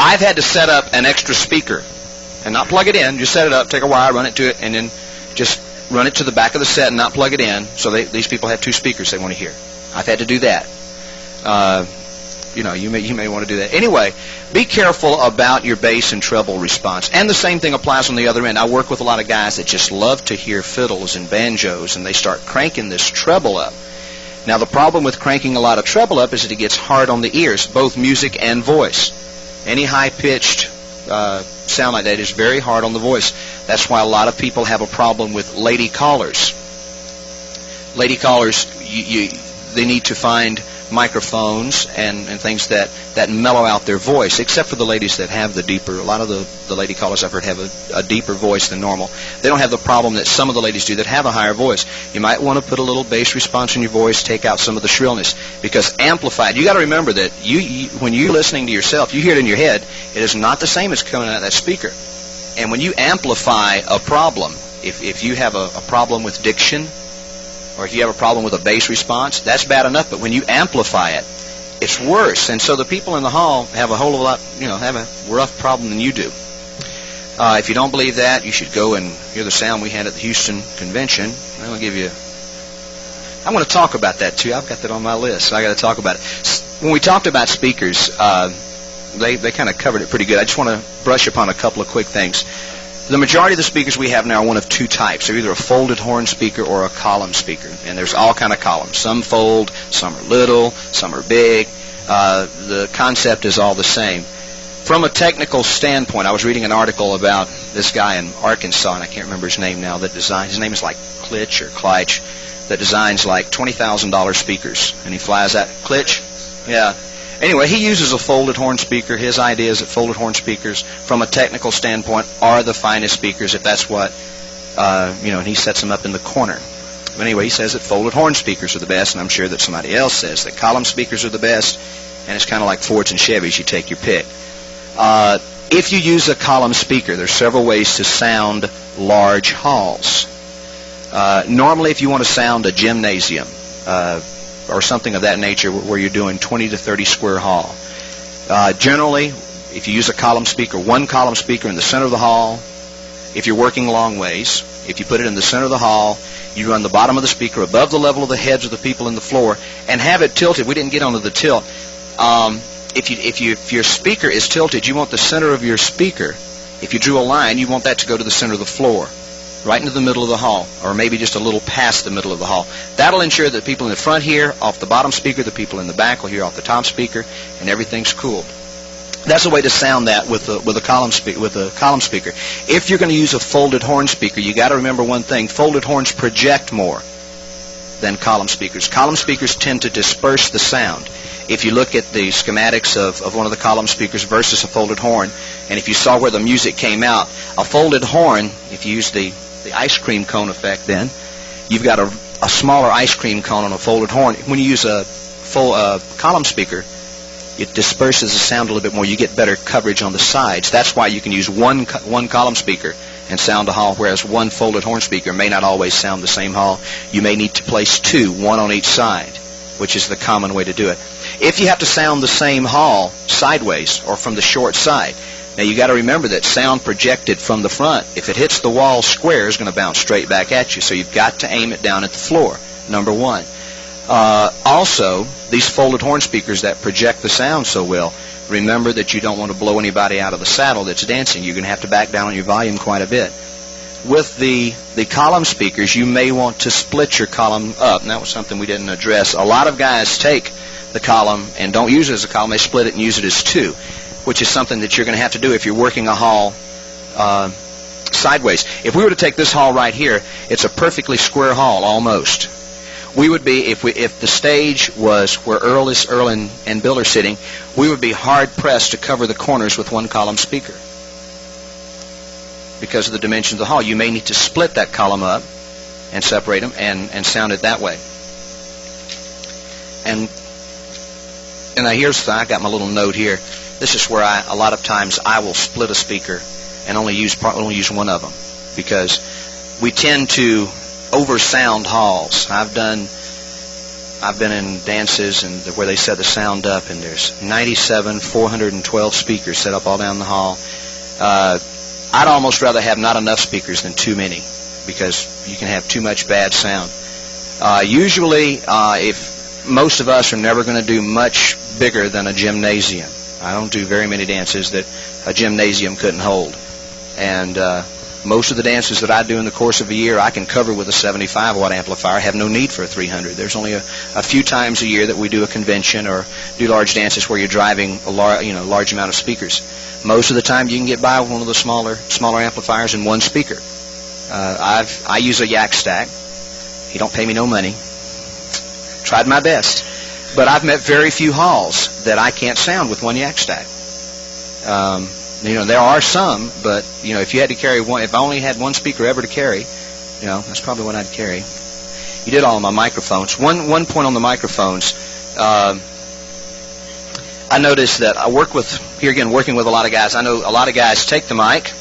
I've had to set up an extra speaker and not plug it in, just set it up, take a wire, run it to it, and then just run it to the back of the set and not plug it in, so these people have 2 speakers they want to hear. I've had to do that. You may want to do that. Anyway, be careful about your bass and treble response. And the same thing applies on the other end. I work with a lot of guys that just love to hear fiddles and banjos, and they start cranking this treble up. Now, the problem with cranking a lot of treble up is that it gets hard on the ears, both music and voice. Any high-pitched sound like that is very hard on the voice. That's why a lot of people have a problem with lady callers. Lady callers, they need to find microphones and things that mellow out their voice, except for the ladies that have the deeper. A lot of the lady callers I've heard have a deeper voice than normal. They don't have the problem that some of the ladies do that have a higher voice. You might want to put a little bass response in your voice, take out some of the shrillness, because amplified, you got to remember that when you're listening to yourself, you hear it in your head, it is not the same as coming out of that speaker. And when you amplify a problem, if you have a problem with diction, or if you have a problem with a bass response, that's bad enough. But when you amplify it, it's worse. And so the people in the hall have a whole lot, have a rough problem than you do. If you don't believe that, you should go and hear the sound we had at the Houston convention. I'm going to talk about that too. I've got that on my list, so I got to talk about it. When we talked about speakers, they kind of covered it pretty good. I just want to brush upon a couple of quick things. The majority of the speakers we have now are one of 2 types. They're either a folded horn speaker or a column speaker. And there's all kind of columns. Some fold, some are little, some are big. The concept is all the same. From a technical standpoint, I was reading an article about this guy in Arkansas, and I can't remember his name now, his name is like Klitsch or Kleitsch, that designs like $20,000 speakers. And he flies out. Klitsch? Yeah. Anyway, he uses a folded horn speaker. His idea is that folded horn speakers, from a technical standpoint, are the finest speakers, if that's what, and he sets them up in the corner. But anyway, he says that folded horn speakers are the best, and I'm sure that somebody else says that column speakers are the best, and it's kind of like Fords and Chevys. You take your pick. If you use a column speaker, there's several ways to sound large halls. Normally, if you want to sound a gymnasium, or something of that nature where you're doing 20 to 30 square hall. Generally, if you use a column speaker, one column speaker in the center of the hall, if you're working long ways, if you put it in the center of the hall, you run the bottom of the speaker above the level of the heads of the people in the floor and have it tilted. We didn't get onto the tilt. if your speaker is tilted, you want the center of your speaker. If you drew a line, you want that to go to the center of the floor, right into the middle of the hall, or maybe just a little past the middle of the hall. That'll ensure that people in the front hear off the bottom speaker, the people in the back will hear off the top speaker, and everything's cooled. That's a way to sound that with a column speaker. If you're going to use a folded horn speaker, you got to remember one thing: folded horns project more than column speakers. Column speakers tend to disperse the sound. If you look at the schematics of one of the column speakers versus a folded horn, and if you saw where the music came out, a folded horn, if you use the ice cream cone effect, then you've got a smaller ice cream cone on a folded horn. When you use a full column speaker, it disperses the sound a little bit more. You get better coverage on the sides. That's why you can use one column speaker and sound a hall, whereas one folded horn speaker may not always sound the same hall. You may need to place two, one on each side, which is the common way to do it. If you have to sound the same hall sideways or from the short side, now you got to remember that sound projected from the front, if it hits the wall square, is going to bounce straight back at you. So you've got to aim it down at the floor, number one. Also, these folded horn speakers that project the sound so well, remember that you don't want to blow anybody out of the saddle that's dancing. You're going to have to back down on your volume quite a bit. With the column speakers, you may want to split your column up. And that was something we didn't address. A lot of guys take the column and don't use it as a column. They split it and use it as two, which is something that you're going to have to do if you're working a hall sideways. If we were to take this hall right here, it's a perfectly square hall almost. We would be, if the stage was where Earl and Bill are sitting, we would be hard pressed to cover the corners with one column speaker because of the dimensions of the hall. You may need to split that column up and separate them and sound it that way. And I got my little note here. This is where a lot of times I will split a speaker and only use one of them, because we tend to oversound halls. I've been in dances and where they set the sound up, and there's 97, 412 speakers set up all down the hall. I'd almost rather have not enough speakers than too many, because you can have too much bad sound. Usually, if most of us are never going to do much bigger than a gymnasium. I don't do very many dances that a gymnasium couldn't hold. And most of the dances that I do in the course of a year, I can cover with a 75-watt amplifier. I have no need for a 300. There's only a few times a year that we do a convention or do large dances where you're driving a large amount of speakers. Most of the time, you can get by with one of the smaller amplifiers and one speaker. I use a yak stack. He don't pay me no money. Tried my best. But I've met very few halls that I can't sound with one yak stack. There are some, but, if you had to carry one, if I only had one speaker ever to carry, that's probably what I'd carry. You did all of my microphones. One point on the microphones, I noticed that I working with a lot of guys. I know a lot of guys take the mic,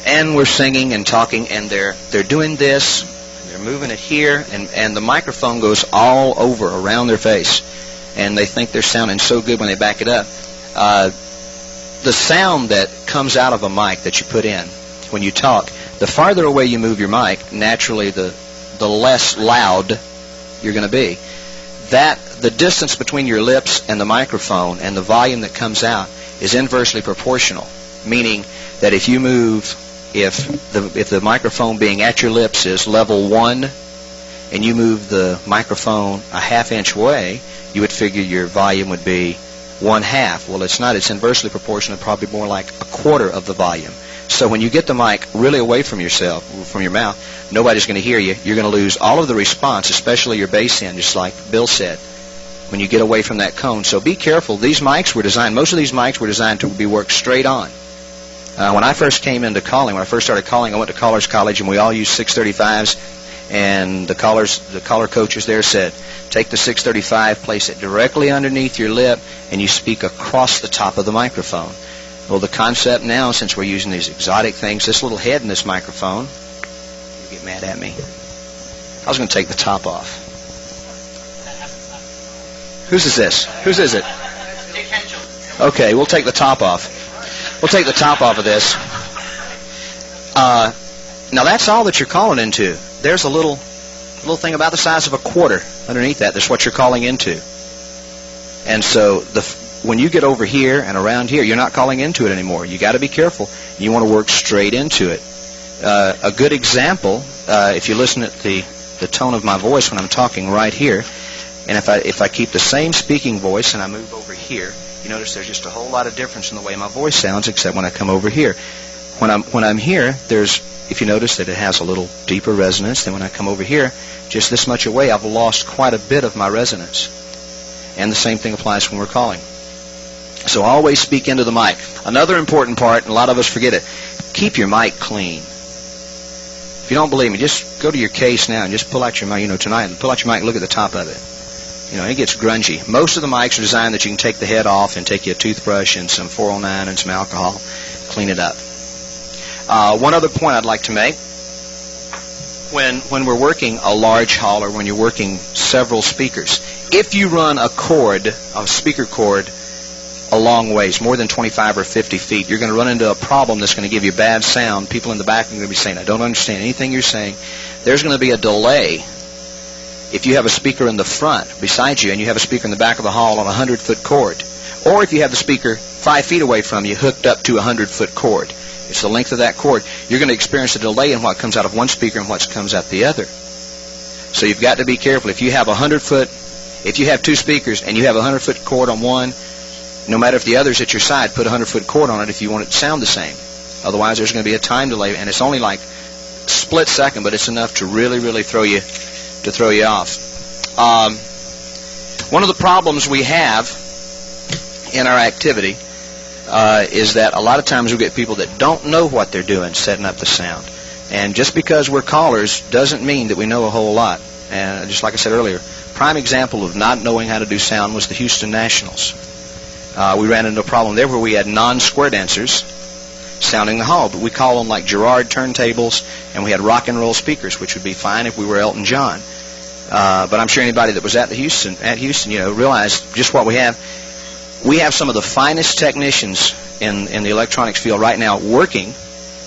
and we're singing and talking, and they're doing this, they're moving it here, and the microphone goes all over around their face, and they think they're sounding so good when they back it up. The sound that comes out of a mic that you put in when you talk, the farther away you move your mic, naturally the less loud you're going to be. The distance between your lips and the microphone and the volume that comes out is inversely proportional, meaning that if you move, if the microphone being at your lips is level 1 and you move the microphone a half-inch away, you would figure your volume would be 1/2. Well, it's not. It's inversely proportional, probably more like a quarter of the volume. So when you get the mic really away from yourself, from your mouth, nobody's going to hear you. You're going to lose all of the response, especially your bass end, just like Bill said, when you get away from that cone. So be careful. These mics were designed, most of these mics were designed to be worked straight on. When I first came into calling, when I first started calling, I went to Callers College, and we all used 635s. And the caller coaches there said, take the 635, place it directly underneath your lip, and you speak across the top of the microphone. Well, the concept now, since we're using these exotic things, this little head in this microphone, you get mad at me. I was going to take the top off. Whose is this? Whose is it? Okay, we'll take the top off. We'll take the top off of this. Now that's all that you're calling into. There's a little thing about the size of a quarter underneath that. That's what you're calling into. And so when you get over here and around here, you're not calling into it anymore. You got to be careful. You want to work straight into it. A good example, if you listen at the tone of my voice when I'm talking right here, and if I keep the same speaking voice and I move over here, you notice there's just a whole lot of difference in the way my voice sounds, except when I come over here. When I'm here, if you notice that it has a little deeper resonance than when I come over here, just this much away, I've lost quite a bit of my resonance. And the same thing applies when we're calling. So always speak into the mic. Another important part, and a lot of us forget it, keep your mic clean. If you don't believe me, just go to your case now and just pull out your mic, tonight, and pull out your mic and look at the top of it. It gets grungy. Most of the mics are designed that you can take the head off and take you a toothbrush and some 409 and some alcohol, clean it up. One other point I'd like to make. When we're working a large hall or when you're working several speakers, if you run a speaker cord a long ways, more than 25 or 50 feet, you're going to run into a problem that's going to give you bad sound. People in the back are going to be saying, I don't understand anything you're saying. There's going to be a delay if you have a speaker in the front beside you and you have a speaker in the back of the hall on a 100-foot cord, or if you have the speaker 5 feet away from you hooked up to a 100-foot cord. It's the length of that cord. You're going to experience a delay in what comes out of one speaker and what comes out the other. So you've got to be careful. If you have if you have two speakers and you have a 100-foot cord on one, no matter if the other's at your side, put a 100-foot cord on it if you want it to sound the same. Otherwise, there's going to be a time delay, and it's only like a split second, but it's enough to really, really throw you off. One of the problems we have in our activity is that a lot of times we get people that don't know what they're doing setting up the sound. And just because we're callers doesn't mean that we know a whole lot. And just like I said earlier, prime example of not knowing how to do sound was the Houston Nationals. We ran into a problem there where we had non-square dancers sounding the hall, but we call them like Gerard turntables, and we had rock and roll speakers, which would be fine if we were Elton John. But I'm sure anybody that was at Houston, realized just what we have. We have some of the finest technicians in the electronics field right now working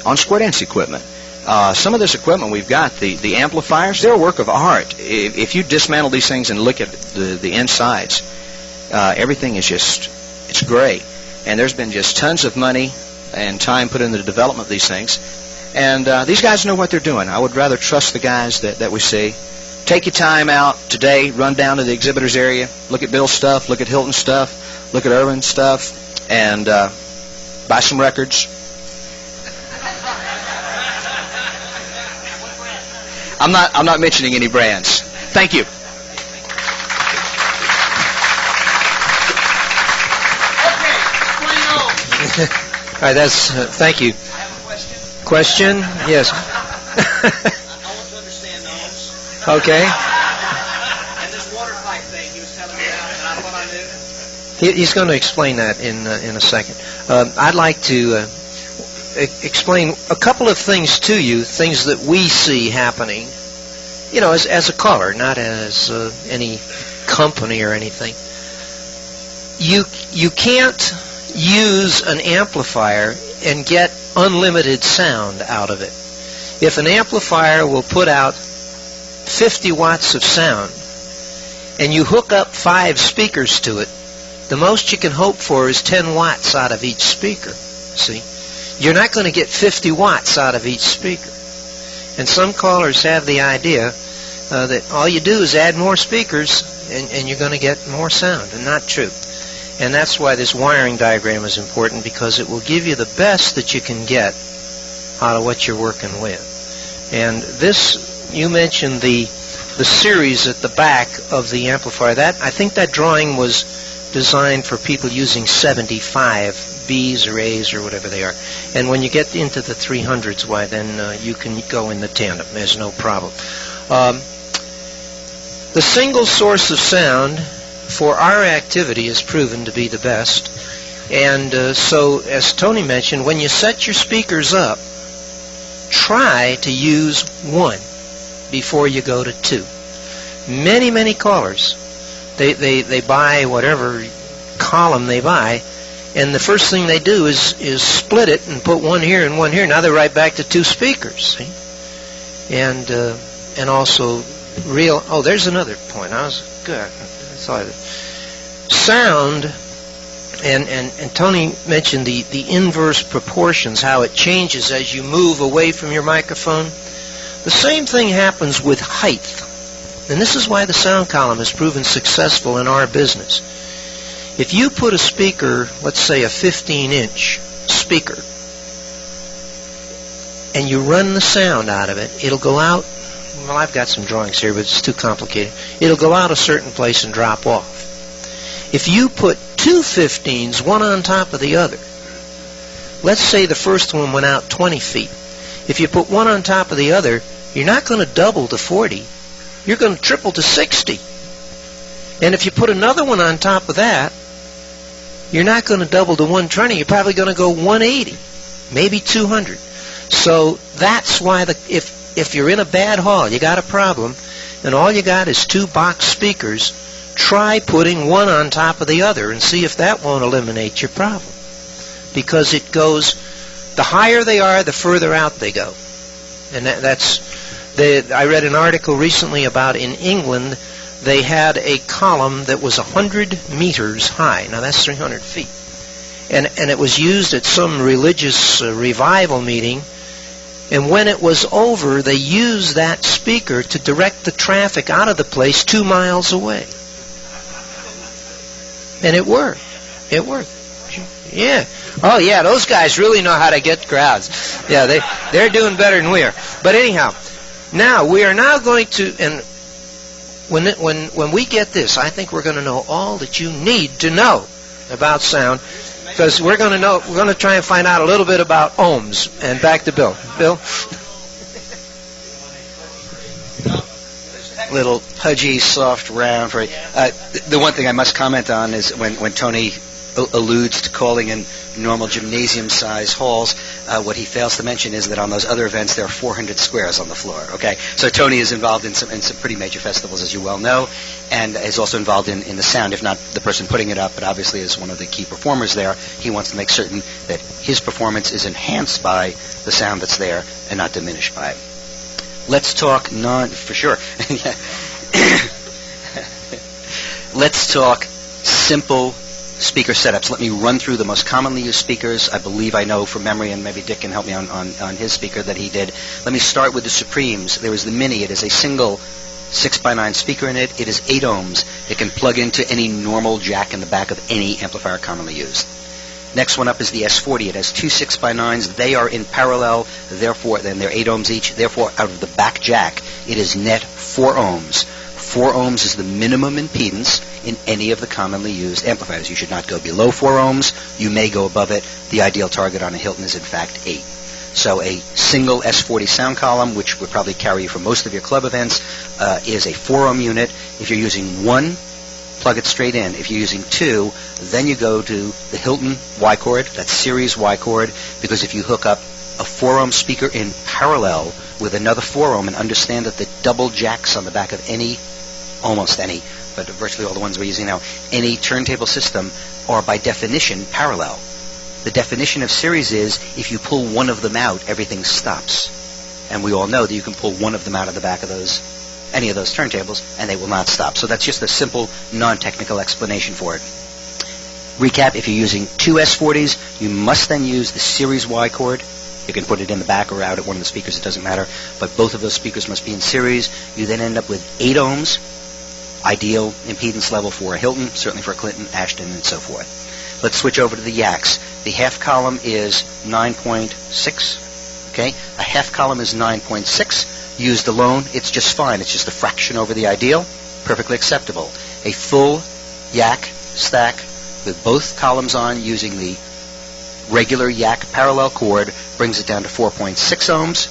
on square dance equipment. Some of this equipment we've got, the amplifiers, they're a work of art. If you dismantle these things and look at the insides, everything is it's great. And there's been just tons of money and time put into the development of these things. And these guys know what they're doing. I would rather trust the guys that we see. Take your time out today, run down to the exhibitors area, look at Bill's stuff, look at Hilton's stuff, look at Irvin's stuff, and buy some records. I'm not mentioning any brands. Thank you. All right, thank you. I have a question. Question? Yes. I want to understand those. Okay. And this water pipe thing he was telling me about, and I thought I knew. He's going to explain that in a second. I'd like to explain a couple of things to you, things that we see happening, as a caller, not as any company or anything. You can't use an amplifier and get unlimited sound out of it. If an amplifier will put out 50 watts of sound and you hook up 5 speakers to it, the most you can hope for is 10 watts out of each speaker. See? You're not going to get 50 watts out of each speaker. And some callers have the idea that all you do is add more speakers and you're going to get more sound, and not true. And that's why this wiring diagram is important, because it will give you the best that you can get out of what you're working with. And this, you mentioned the series at the back of the amplifier. I think that drawing was designed for people using 75 Bs or As or whatever they are. And when you get into the 300s, why, then you can go in the tandem. There's no problem. The single source of sound for our activity is proven to be the best. And so, as Tony mentioned, when you set your speakers up, try to use 1 before you go to 2. Many callers, they buy whatever column they buy, and the first thing they do is split it and put 1 here and 1 here. Now they're right back to 2 speakers. See? And also there's another point. I was good. sound, and Tony mentioned the inverse proportions, how it changes as you move away from your microphone. The same thing happens with height. And this is why the sound column has proven successful in our business. If you put a speaker, let's say a 15-inch speaker, and you run the sound out of it, it'll go out. Well, I've got some drawings here, but it's too complicated. It'll go out a certain place and drop off. If you put two 15s, one on top of the other, let's say the first one went out 20 feet. If you put one on top of the other, you're not going to double to 40. You're going to triple to 60. And if you put another one on top of that, you're not going to double to 120. You're probably going to go 180, maybe 200. So that's why if you're in a bad hall, you got a problem, and all you got is two box speakers, try putting one on top of the other and see if that won't eliminate your problem. Because it goes, the higher they are, the further out they go. And I read an article recently about in England, they had a column that was 100 meters high. Now that's 300 feet. And it was used at some religious revival meeting. And when it was over, they used that speaker to direct the traffic out of the place 2 miles away. And it worked. It worked. Yeah. Oh, yeah, those guys really know how to get crowds. Yeah, they're doing better than we are. But anyhow, now we are now going to, and when we get this, I think we're going to know all that you need to know about sound, because we're going to try and find out a little bit about ohms. And back to Bill. Bill? Little pudgy, soft, round. The one thing I must comment on is when Tony alludes to calling in normal gymnasium-size halls, what he fails to mention is that on those other events there are 400 squares on the floor. Okay, so Tony is involved in some pretty major festivals, as you well know, and is also involved in the sound, if not the person putting it up, but obviously is one of the key performers there. He wants to make certain that his performance is enhanced by the sound that's there and not diminished by it. Let's talk for sure. Let's talk simple speaker setups. Let me run through the most commonly used speakers. I believe I know from memory, and maybe Dick can help me on his speaker that he did. Let me start with the Supremes. There is the Mini. It is a single 6x9 speaker in it. It is 8 ohms. It can plug into any normal jack in the back of any amplifier commonly used. Next one up is the S40. It has two 6x9s. They are in parallel, therefore, then they're 8 ohms each. Therefore, out of the back jack, it is net 4 ohms. 4 ohms is the minimum impedance in any of the commonly used amplifiers. You should not go below 4 ohms. You may go above it. The ideal target on a Hilton is, in fact, 8. So a single S40 sound column, which would probably carry you for most of your club events, is a 4 ohm unit. If you're using one, plug it straight in. If you're using two, then you go to the Hilton Y cord, that's series Y cord, because if you hook up a 4 ohm speaker in parallel with another 4 ohm, and understand that the double jacks on the back of almost any, but virtually all the ones we're using now, any turntable system are by definition parallel. The definition of series is if you pull one of them out, everything stops. And we all know that you can pull one of them out of the back of any of those turntables, and they will not stop. So that's just a simple, non-technical explanation for it. Recap, if you're using two S40s, you must then use the series Y cord. You can put it in the back or out at one of the speakers, it doesn't matter. But both of those speakers must be in series. You then end up with 8 ohms, ideal impedance level for a Hilton, certainly for a Clinton, Ashton, and so forth. Let's switch over to the Yaks. The half column is 9.6. Okay, a half column is 9.6. Used alone, it's just fine. It's just a fraction over the ideal. Perfectly acceptable. A full Yak stack with both columns on using the regular Yak parallel cord brings it down to 4.6 ohms.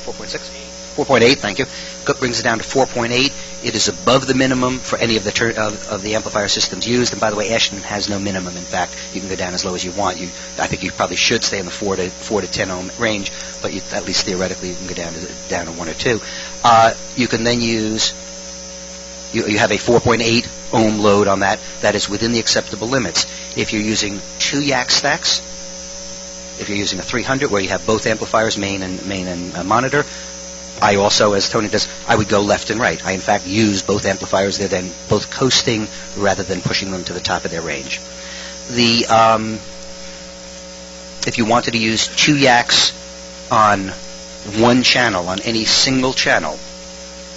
4.6? 4.8, thank you. Brings it down to 4.8. It is above the minimum for any of the amplifier systems used. And by the way, Ashton has no minimum. In fact, you can go down as low as you want. I think you probably should stay in the 4 to 10 ohm range, but at least theoretically you can go down to 1 or 2. You can then use. You have a 4.8 ohm load on that. That is within the acceptable limits. If you're using two Yak stacks, if you're using a 300 where you have both amplifiers, main and monitor, I also, as Tony does, I would go left and right. I, in fact, use both amplifiers. They're then both coasting rather than pushing them to the top of their range. If you wanted to use 2 yaks on one channel, on any single channel,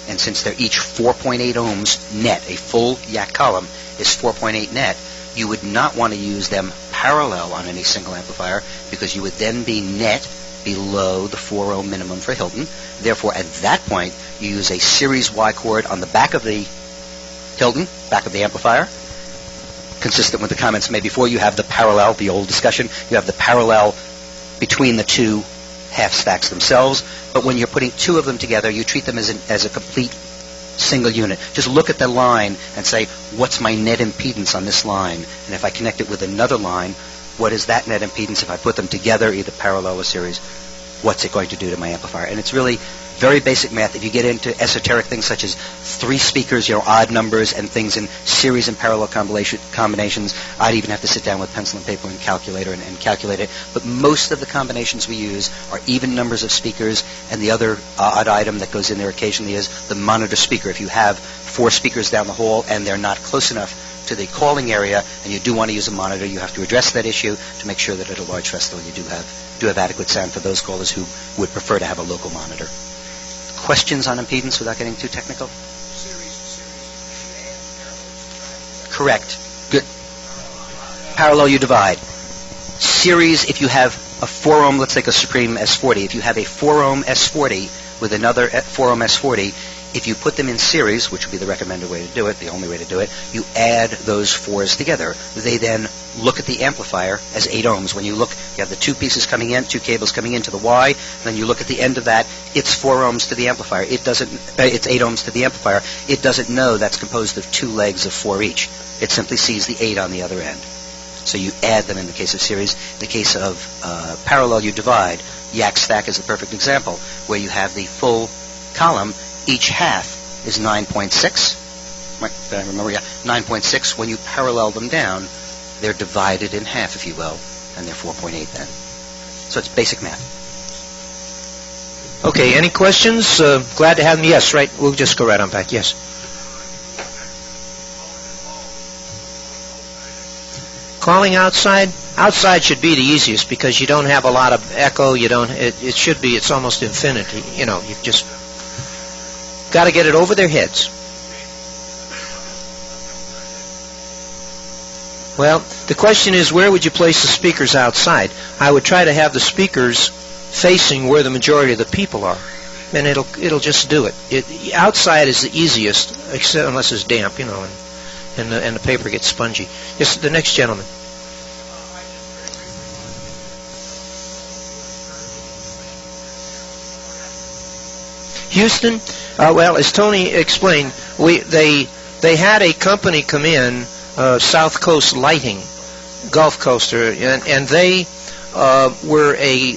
and since they're each 4.8 ohms net, a full yak column is 4.8 net, you would not want to use them parallel on any single amplifier because you would then be net below the 4 ohm minimum for Hilton. Therefore, at that point, you use a series Y cord on the back of the Hilton, back of the amplifier. Consistent with the comments made before, you have the parallel, the old discussion, you have the parallel between the 2 half stacks themselves. But when you're putting 2 of them together, you treat them as a complete single unit. Just look at the line and say, what's my net impedance on this line? And if I connect it with another line, what is that net impedance? If I put them together, either parallel or series, what's it going to do to my amplifier? And it's really very basic math. If you get into esoteric things such as 3 speakers, odd numbers, and things in series and parallel combinations, I'd even have to sit down with pencil and paper and calculator and calculate it. But most of the combinations we use are even numbers of speakers, and the other odd item that goes in there occasionally is the monitor speaker. If you have 4 speakers down the hall and they're not close enough to the calling area and you do want to use a monitor, you have to address that issue to make sure that at a large festival you do have adequate sound for those callers who would prefer to have a local monitor. Questions on impedance without getting too technical? Correct. Good. Parallel you divide. Series, if you have a 4 ohm, let's take a Supreme S40. If you have a 4 ohm S40 with another 4 ohm S40, if you put them in series, which would be the recommended way to do it, the only way to do it, you add those 4s together. They then look at the amplifier as 8 ohms. When you look, you have the 2 pieces coming in, 2 cables coming into the Y, and then you look at the end of that, it's 4 ohms to the amplifier. It's 8 ohms to the amplifier. It doesn't know that's composed of 2 legs of 4 each. It simply sees the 8 on the other end. So you add them in the case of series. In the case of parallel, you divide. Yak stack is the perfect example, where you have the full column. Each half is 9.6. Did I remember? Yeah, 9.6. When you parallel them down, they're divided in half, if you will, and they're 4.8 then. So it's basic math. Okay, any questions? Glad to have them. Yes, right. We'll just go right on back. Yes. Calling outside? Outside should be the easiest because you don't have a lot of echo. You don't. It should be. It's almost infinity. You just got to get it over their heads. Well, the question is, where would you place the speakers outside? I would try to have the speakers facing where the majority of the people are, and it'll just do it. Outside is the easiest, except unless it's damp, and the paper gets spongy. Yes, the next gentleman. Houston. Well, as Tony explained, they had a company come in, South Coast Lighting, Gulf Coaster, and they were a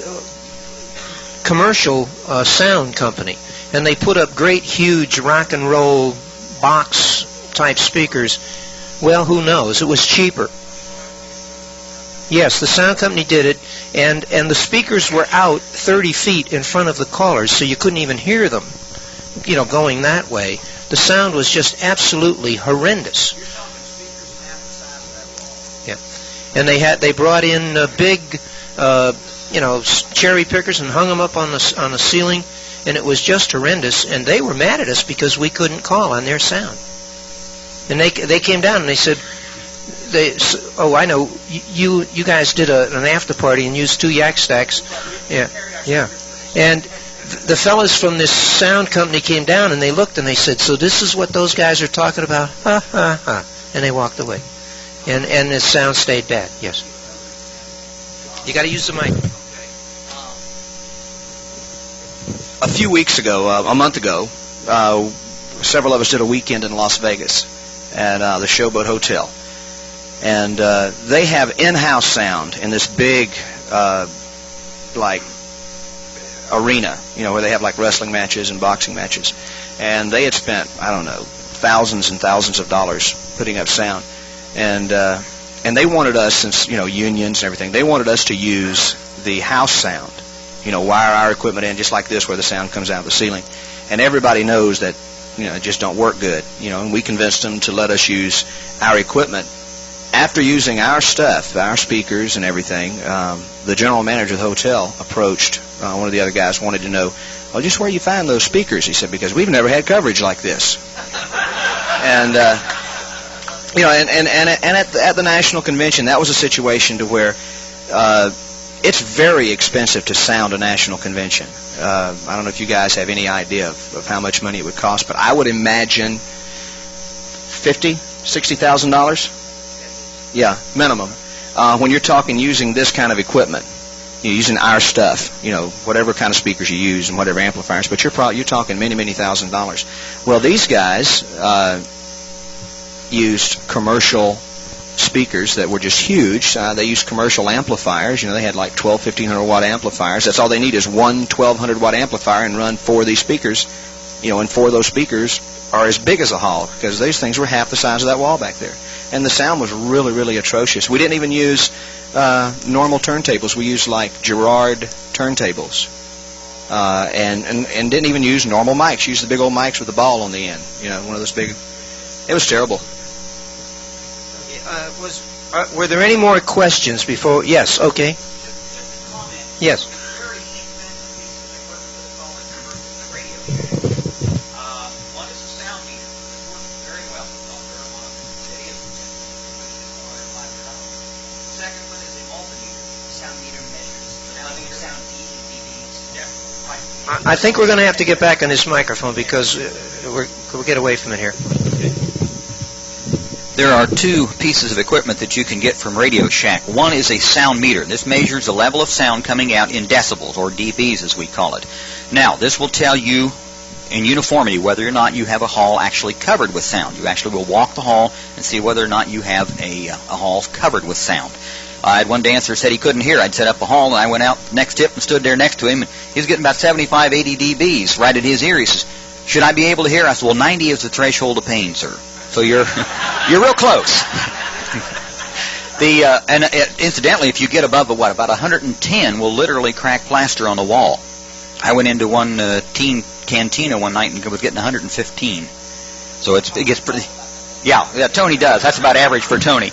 commercial sound company, and they put up great, huge rock and roll box-type speakers. Well, who knows? It was cheaper. Yes, the sound company did it, and the speakers were out 30 feet in front of the callers, so you couldn't even hear them, going that way. The sound was just absolutely horrendous. Yeah, and they brought in big, cherry pickers and hung them up on the ceiling, and it was just horrendous. And they were mad at us because we couldn't call on their sound. And they came down and they said, I know, you guys did an after party and used 2 yak stacks. Yeah. And the fellas from this sound company came down and they looked and they said, so this is what those guys are talking about? Ha, ha, ha. And they walked away. And the sound stayed bad, yes. You got to use the mic. A few weeks ago, a month ago, several of us did a weekend in Las Vegas at the Showboat Hotel. And they have in-house sound in this big, arena, where they have like wrestling matches and boxing matches. And they had spent, thousands and thousands of dollars putting up sound. And they wanted us, since, unions and everything, they wanted us to use the house sound wire our equipment in just like this where the sound comes out of the ceiling. And everybody knows that, it just don't work good. And we convinced them to let us use our equipment. After using our stuff, our speakers and everything, the general manager of the hotel approached one of the other guys, wanted to know, well, just where you find those speakers? He said, because we've never had coverage like this. And at the national convention, that was a situation to where it's very expensive to sound a national convention. I don't know if you guys have any idea of how much money it would cost, but I would imagine $60,000. Yeah, minimum. When you're talking using this kind of equipment, using our stuff, whatever kind of speakers you use and whatever amplifiers, but you're talking many, many $1,000s. Well, these guys used commercial speakers that were just huge. They used commercial amplifiers. They had like 1,200, 1,500 watt amplifiers. That's all they need is one 1,200 watt amplifier and run 4 of these speakers. And 4 of those speakers are as big as a hall because these things were half the size of that wall back there. And the sound was really, really atrocious. We didn't even use normal turntables. We used like Girard turntables, and didn't even use normal mics. Used the big old mics with the ball on the end. One of those big. It was terrible. Were there any more questions before? Yes. Okay. Yes. I think we're going to have to get back on this microphone because we'll get away from it here. There are 2 pieces of equipment that you can get from Radio Shack. One is a sound meter. This measures the level of sound coming out in decibels, or dBs as we call it. Now, this will tell you in uniformity whether or not you have a hall actually covered with sound. You actually will walk the hall and see whether or not you have a hall covered with sound. I had one dancer who said he couldn't hear. I'd set up a hall, and I went out next tip and stood there next to him, and he was getting about 75, 80 dBs right at his ear. He says, should I be able to hear? I said, well, 90 is the threshold of pain, sir. So you're real close. Incidentally, if you get above about 110, will literally crack plaster on the wall. I went into one teen cantina one night and was getting 115. So it gets pretty. Yeah, Tony does. That's about average for Tony.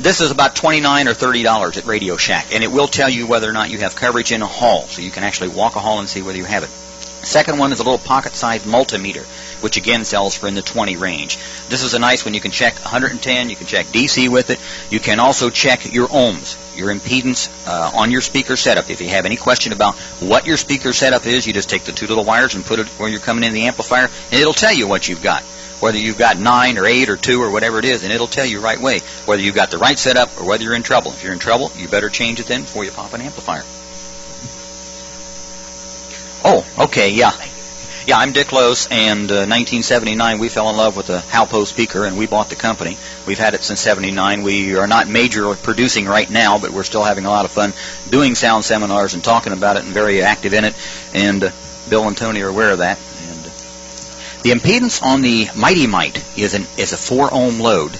This is about $29 or $30 at Radio Shack, and it will tell you whether or not you have coverage in a hall, so you can actually walk a hall and see whether you have it. Second one is a little pocket-sized multimeter, which again sells for in the 20 range. This is a nice one. You can check 110. You can check DC with it. You can also check your ohms, your impedance on your speaker setup. If you have any question about what your speaker setup is, you just take the 2 little wires and put it where you're coming in the amplifier, and it'll tell you what you've got. Whether you've got 9 or 8 or 2 or whatever it is, and it'll tell you right away whether you've got the right setup or whether you're in trouble. If you're in trouble, you better change it then before you pop an amplifier. Oh, okay, yeah. Yeah, I'm Dick Lose, and 1979 we fell in love with the Halpo speaker, and we bought the company. We've had it since 79. We are not major producing right now, but we're still having a lot of fun doing sound seminars and talking about it and very active in it, and Bill and Tony are aware of that. And the impedance on the Mighty Mite is a 4-ohm load.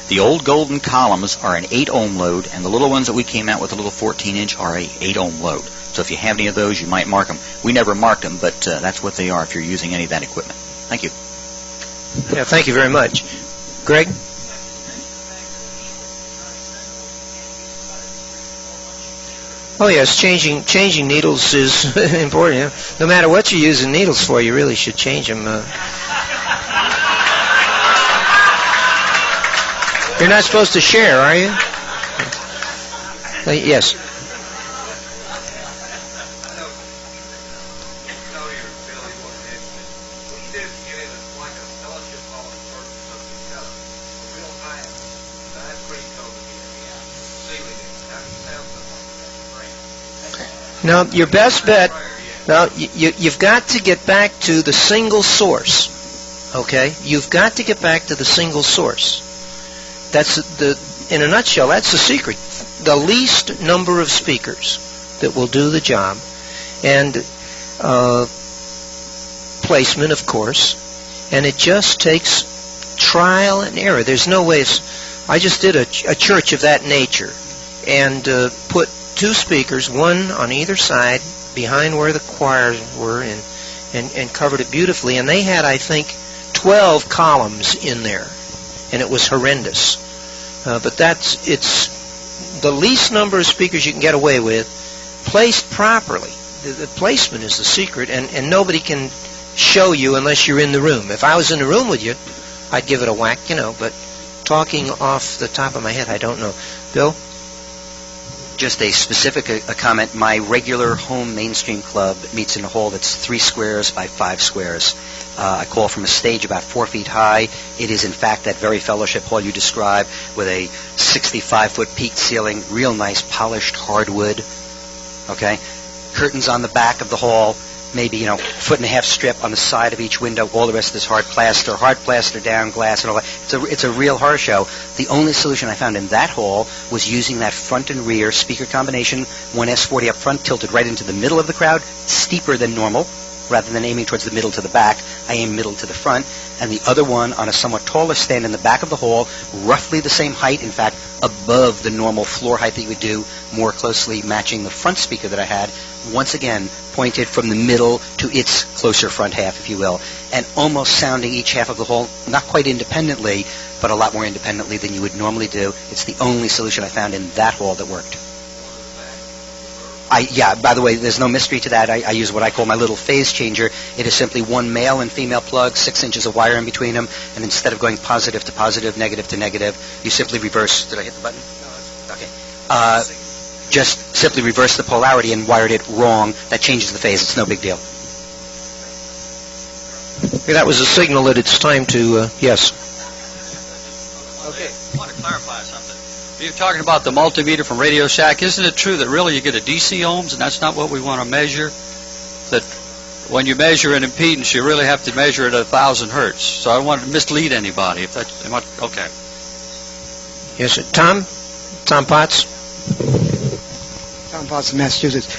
The old golden columns are an 8-ohm load, and the little ones that we came out with, a little 14-inch, are a 8-ohm load. So if you have any of those, you might mark them. We never marked them, but that's what they are if you're using any of that equipment. Thank you. Yeah, thank you very much. Greg? Oh, yes, changing needles is important. Yeah? No matter what you're using needles for, you really should change them. You're not supposed to share, are you? Yes. Now, your best bet, now, you've got to get back to the single source, okay? You've got to get back to the single source. That's in a nutshell, that's the secret. The least number of speakers that will do the job. And placement, of course. And it just takes trial and error. There's no way. I just did a church of that nature and put 2 speakers, one on either side behind where the choirs were and covered it beautifully. And they had, I think, 12 columns in there, and it was horrendous. But it's the least number of speakers you can get away with, placed properly. The placement is the secret, and nobody can show you unless you're in the room. If I was in the room with you, I'd give it a whack, but talking off the top of my head, I don't know. Bill? Just a specific a comment. My regular home mainstream club meets in a hall that's 3 squares by 5 squares. I call from a stage about 4 feet high. It is, in fact, that very fellowship hall you described with a 65-foot peaked ceiling, real nice polished hardwood. Okay? Curtains on the back of the hall, maybe, 1.5-foot strip on the side of each window. All the rest of this hard plaster down, glass, and all that. It's a real horror show. The only solution I found in that hall was using that front and rear speaker combination, one S40 up front, tilted right into the middle of the crowd, steeper than normal. Rather than aiming towards the middle to the back, I aim middle to the front, and the other one on a somewhat taller stand in the back of the hall, roughly the same height, in fact, above the normal floor height that you would do, more closely matching the front speaker that I had, once again, pointed from the middle to its closer front half, if you will, and almost sounding each half of the hall, not quite independently, but a lot more independently than you would normally do. It's the only solution I found in that hall that worked. By the way, there's no mystery to that. I use what I call my little phase changer. It is simply one male and female plug, 6 inches of wire in between them, and instead of going positive to positive, negative to negative, you simply reverse. Did I hit the button? No. Okay. Just simply reverse the polarity and wired it wrong. That changes the phase. It's no big deal. Okay, that was a signal that it's time to, yes. Okay. I want to clarify something. You're talking about the multimeter from Radio Shack. Isn't it true that really you get a DC ohms, and that's not what we want to measure? That when you measure an impedance, you really have to measure it at 1,000 hertz. So I don't want to mislead anybody. If that's okay. Yes, sir. Tom Potts. Tom Potts in Massachusetts.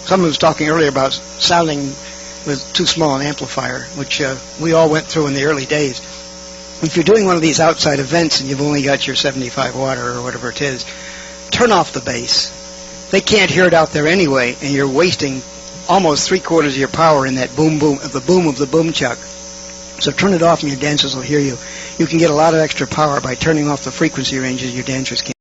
Someone was talking earlier about sounding with too small an amplifier, which we all went through in the early days. If you're doing one of these outside events and you've only got your 75 watt or whatever it is, turn off the bass. They can't hear it out there anyway, and you're wasting almost 3/4 of your power in that boom of the boom chuck. So turn it off and your dancers will hear you. You can get a lot of extra power by turning off the frequency ranges your dancers can't.